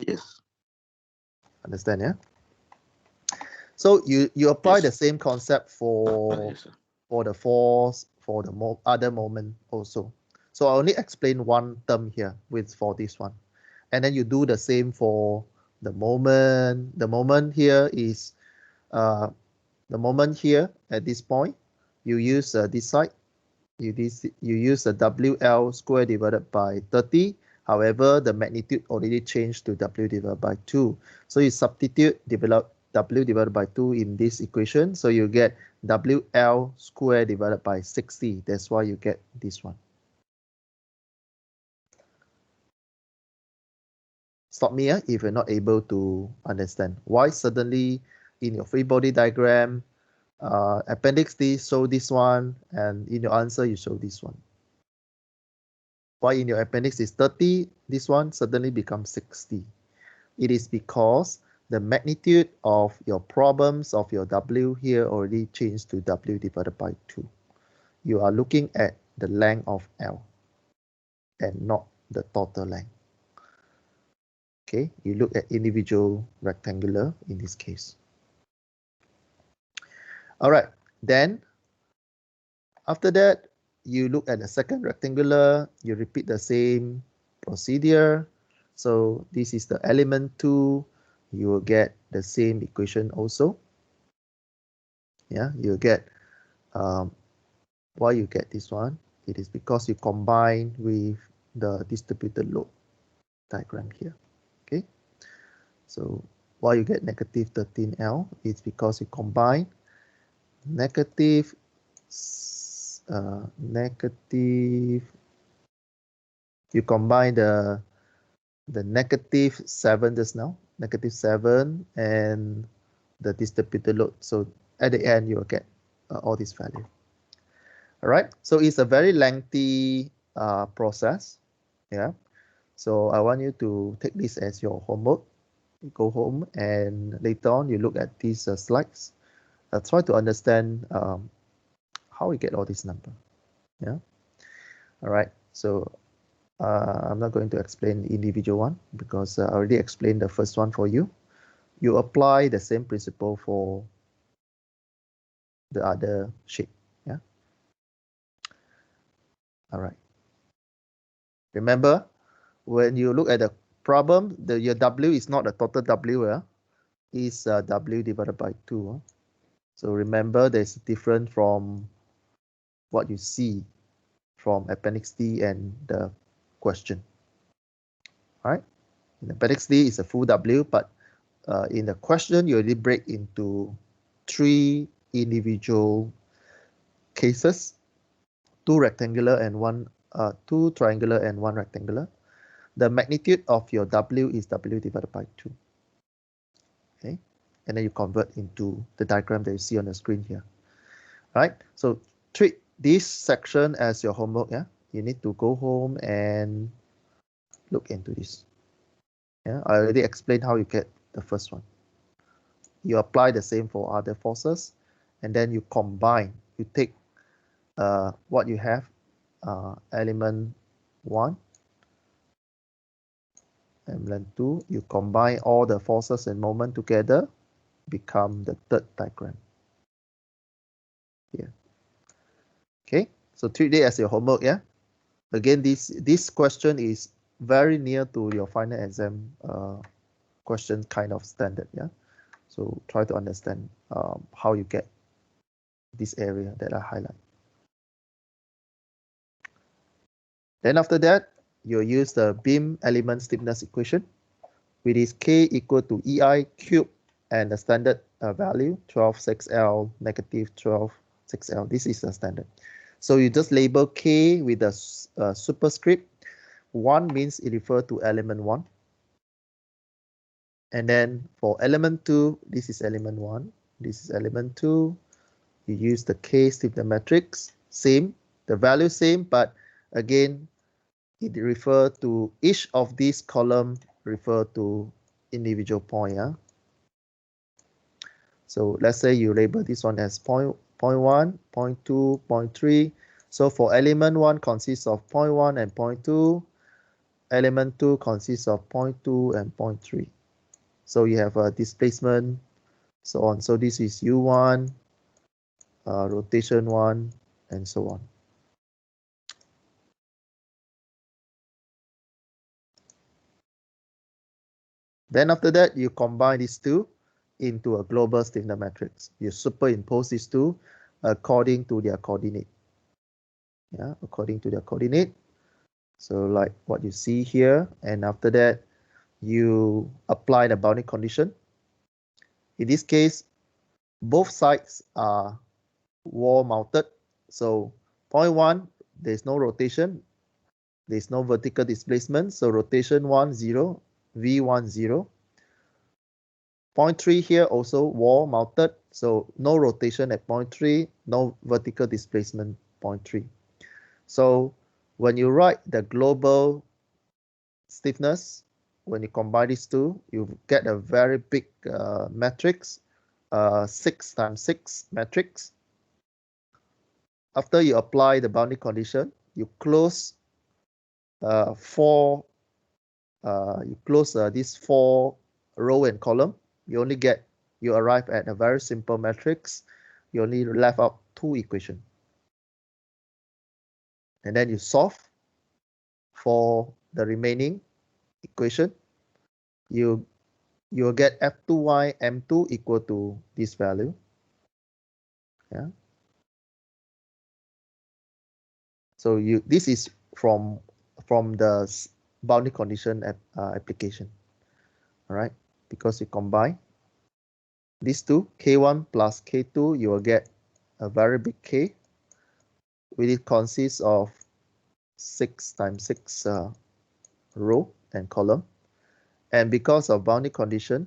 Yes. Understand, yeah? So you apply Yes. the same concept for Yes, sir. the force, for the other moment also. So I only explain one term here for this one. And then you do the same for the moment. The moment here is the moment here at this point. You use this side. You use the WL square divided by 30. However, the magnitude already changed to W divided by 2. So you substitute W divided by 2 in this equation. So you get WL square divided by 60. That's why you get this one. Stop me if you're not able to understand. Why suddenly in your free body diagram, Appendix D show this one, and in your answer you show this one. Why in your appendix is 30, this one suddenly becomes 60. It is because the magnitude of your problems of your W here already changed to W divided by 2. You are looking at the length of L and not the total length. Okay, you look at individual rectangular in this case. All right, then after that, you look at the second rectangular, you repeat the same procedure. So this is the element 2, you will get the same equation also. Yeah, you get why you get this one? It is because you combine with the distributed load. diagram here. Okay, so why you get negative 13L is because you combine negative you combine the negative 7 just now, negative 7 and the distributed load. So at the end, you will get all these values. All right, so it's a very lengthy process. Yeah, so I want you to take this as your homework. You go home and later on you look at these slides. Try to understand how we get all these numbers. Yeah. All right. So I'm not going to explain the individual one because I already explained the first one for you. You apply the same principle for the other shape. Yeah. All right. Remember, when you look at the problem, your W is not a total W. Is W divided by 2. So remember, there's different from what you see from Appendix D and the question. All right. In Appendix D is a full W, but in the question, you already break into 3 individual cases, 2 rectangular and 2 triangular and 1 rectangular. The magnitude of your W is W divided by 2. Okay, and then you convert into the diagram that you see on the screen here. All right, so treat this section as your homework. Yeah, you need to go home and look into this. Yeah, I already explained how you get the first one. You apply the same for other forces, and then you combine. You take what you have, element 1, element 2. You combine all the forces and moment together, become the third diagram here. Okay, so treat it as your homework. Yeah, again, this question is very near to your final exam question kind of standard. Yeah, so try to understand how you get this area that I highlight. Then after that, you'll use the beam element stiffness equation, which is K equal to EI cubed and the standard value 12.6L negative 12.6L. This is the standard. So you just label K with a superscript. 1 means it refers to element 1. And then for element 2, this is element 1. This is element 2. You use the K stiffness matrix, same, the value same, but again, it refer to each of these column refer to individual point. Yeah. So let's say you label this one as point 1, point 2, point 3. So for element 1 consists of point 1 and point 2. Element 2 consists of point 2 and point 3. So you have a displacement, so on. So this is U1, rotation 1, and so on. Then after that, you combine these two into a global stiffness matrix. You superimpose these two according to their coordinate. Yeah, according to their coordinate. So like what you see here, and after that, you apply the boundary condition. In this case, both sides are wall mounted. So point 1, there's no rotation. There's no vertical displacement. So rotation 1, 0, V1, 0. Point 3 here also wall mounted. So no rotation at point 3, no vertical displacement point 3. So when you write the global stiffness, when you combine these two, you get a very big matrix, 6 times 6 matrix. After you apply the boundary condition, you close these 4 row and column. You arrive at a very simple matrix. You only left out 2 equations. And then you solve for the remaining equation. You'll get F2y M2 equal to this value. Yeah. So this is from the boundary condition application. All right, because you combine these two, K1 plus K2, you will get a very big K, which consists of 6 times 6 row and column. And because of boundary condition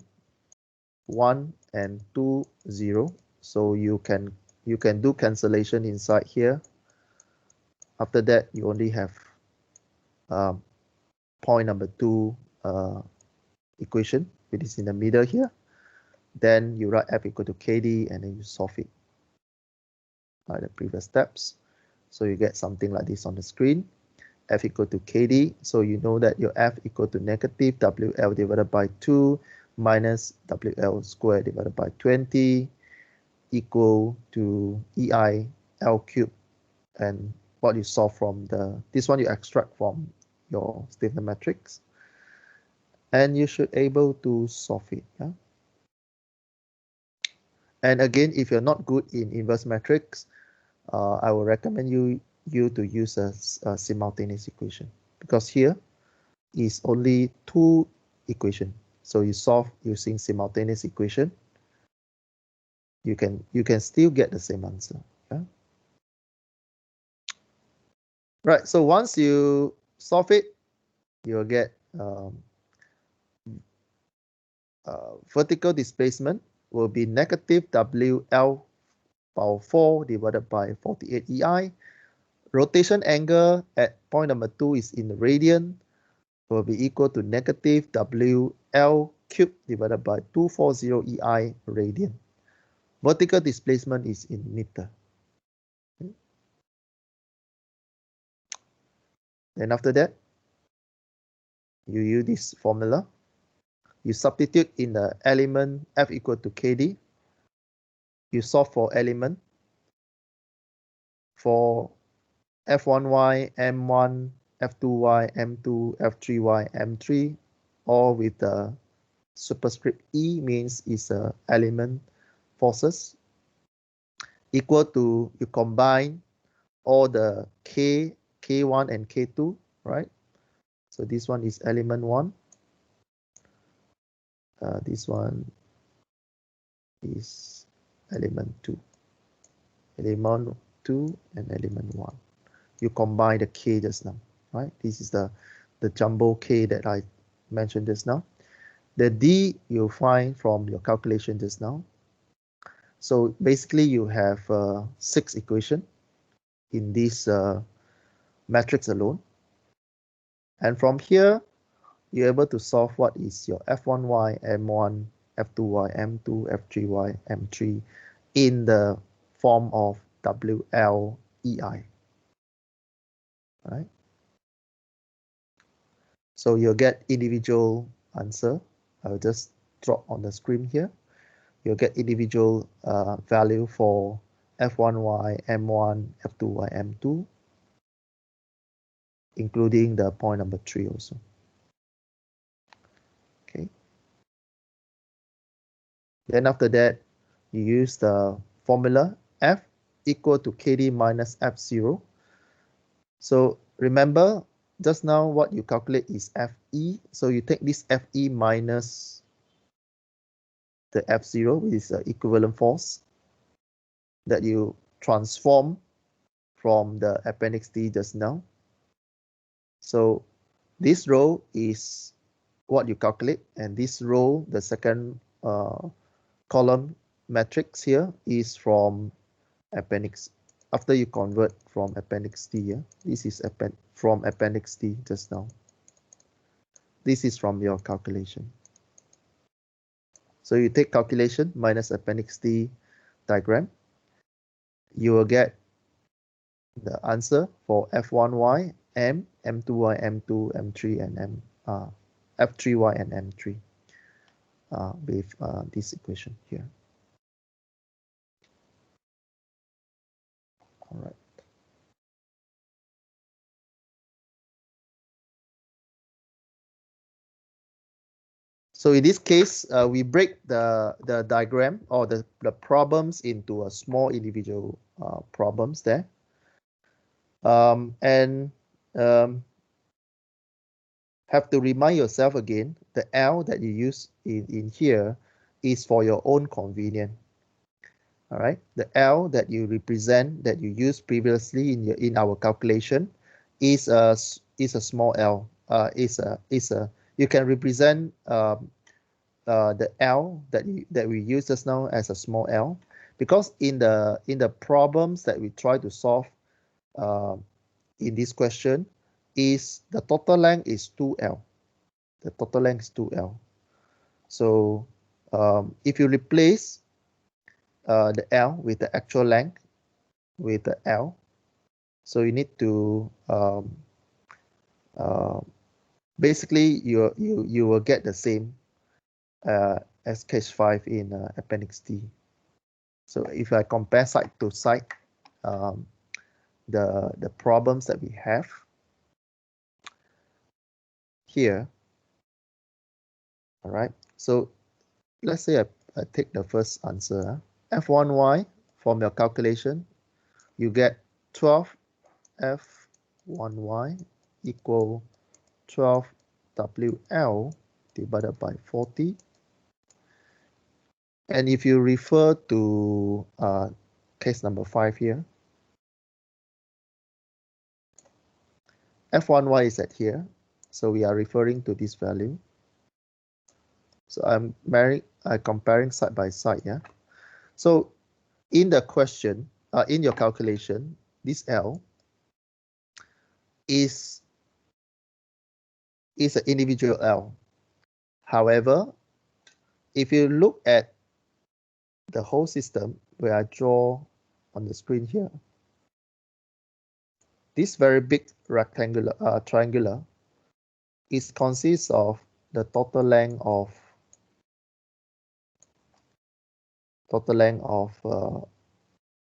1 and 2, 0, so you can do cancellation inside here. After that, you only have point number 2 equation, which is in the middle here. Then you write F equal to KD and then you solve it by the previous steps. So you get something like this on the screen. F equal to KD. So you know that your F equal to negative WL divided by 2 minus WL squared divided by 20 equal to EI L cubed. And what you solve from this one you extract from your stiffness matrix. And you should able to solve it. Yeah? And again, if you're not good in inverse matrix, I will recommend you to use a simultaneous equation, because here is only 2 equations. So you solve using simultaneous equation, you can still get the same answer. Yeah? Right. So once you solve it, you'll get vertical displacement will be negative WL power 4 divided by 48 EI. Rotation angle at point number 2 is in the radian, will be equal to negative WL cubed divided by 240 EI radian. Vertical displacement is in meter. Okay. Then after that, you use this formula. You substitute in the element F equal to KD. You solve for element for F1y, M1, F2y, M2, F3y, M3, all with the superscript E means is a element forces, equal to, you combine all the K1 and K2, right? So this one is element 1. This one is element 2. Element 2 and element 1. You combine the K just now, right? This is the jumbo K that I mentioned just now. The D you find from your calculation just now. So basically you have 6 equations in this matrix alone. And from here, you're able to solve what is your F1y, M1, F2y, M2, F3y, M3 in the form of WLEI. Right? So you'll get individual answer. I'll just drop on the screen here. You'll get individual value for F1y, M1, F2y, M2, including the point number 3 also. Okay. Then after that, you use the formula F equal to KD minus F0. So remember, just now what you calculate is FE. So you take this FE minus the F0, which is the equivalent force that you transform from the Appendix D just now. So this row is what you calculate, and this row, the second column matrix here, is from Appendix. After you convert from Appendix D, yeah? This is from Appendix D just now. This is from your calculation. So you take calculation minus Appendix D diagram. You will get the answer for F1y, M, M2y, M2, M3, and F3y and M3 with this equation here. All right. So in this case, we break the diagram or the problems into a small individual problems there. 'Cause have to remind yourself again, the L that you use in here is for your own convenience. All right, the L that you represent, that you used previously in our calculation, is a small L. You can represent the L that we use just now as a small L, because in the problems that we try to solve in this question, is the total length is 2L. The total length is 2L. So if you replace the L with the actual length with the L, so you need to basically you will get the same as case 5 in Appendix D. So if I compare side to side, the problems that we have here, all right. So let's say I take the first answer, F1y from your calculation, you get 12 F1y equal 12 WL divided by 40. And if you refer to case number 5 here, F1y is at here, so we are referring to this value. So I'm comparing side by side, yeah. So in the question, in your calculation, this L is an individual L. However, if you look at the whole system, where I draw on the screen here, this very big rectangular triangular consists of the total length of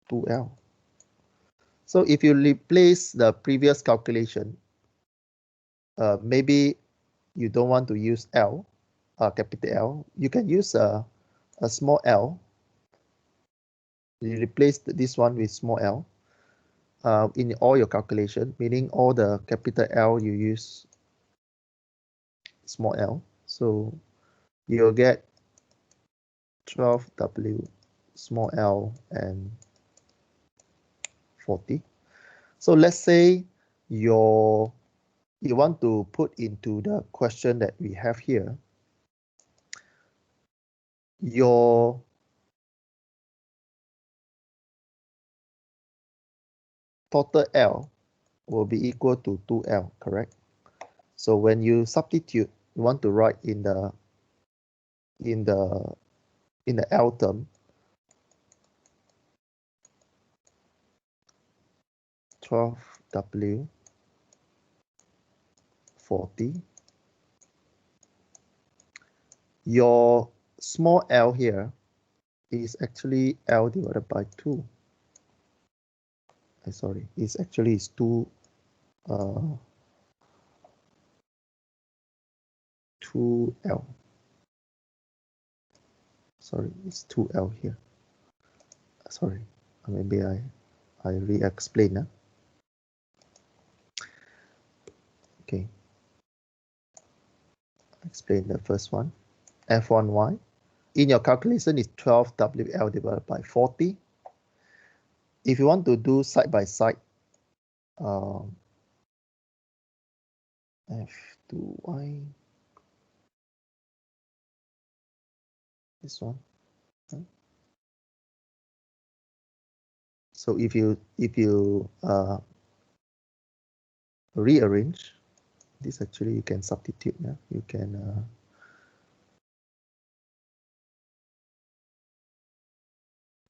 2L. So if you replace the previous calculation, maybe you don't want to use L, capital L. You can use a small L. You replace this one with small L in all your calculation, meaning all the capital L you use small L. So you'll get 12W small L and 40. So let's say you want to put into the question that we have here, your total L will be equal to 2L, correct? So when you substitute, you want to write in the L term, 12W 40. Your small L here is actually L divided by 2. Sorry, it's 2 2L. Sorry, it's 2L here. Sorry, maybe I re-explain. Okay, explain the first one. F1y in your calculation is 12WL divided by 40. If you want to do side by side, F2y, this one. So if you rearrange this, actually you can substitute. Yeah, you can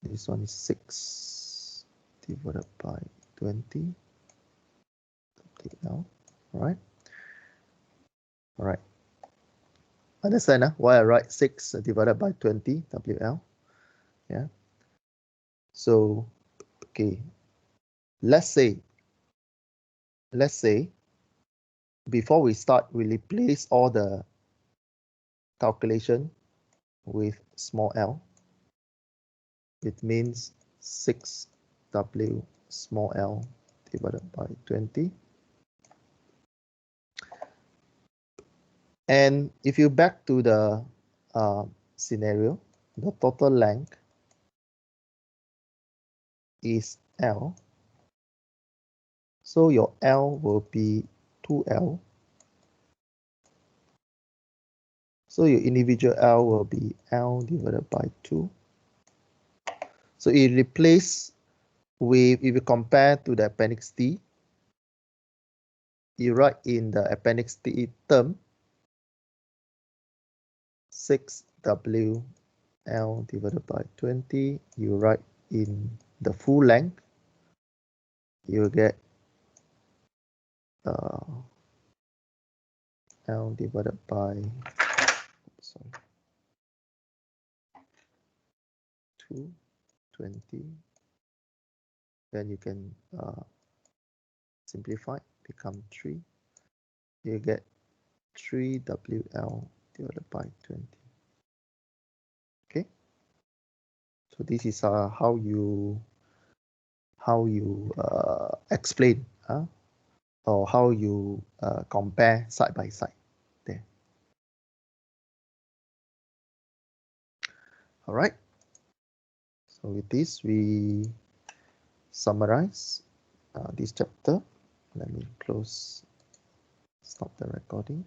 this one is 6 divided by 20 now. All right. Understand why I write 6 divided by 20 WL? Yeah. So okay, let's say before we start, we replace all the calculation with small l. It means 6W small l divided by 20. And if you back to the scenario, the total length is L. So your L will be 2L. So your individual L will be L divided by 2. So it replace with, if you compare to the Appendix D, you write in the Appendix D term 6W L divided by 20. You write in the full length, you get L divided by 220. Then you can simplify, become 3. You get 3WL divided by 20. Okay, so this is how you explain or how you compare side by side there. All right, so with this we summarize this chapter. Let me stop the recording.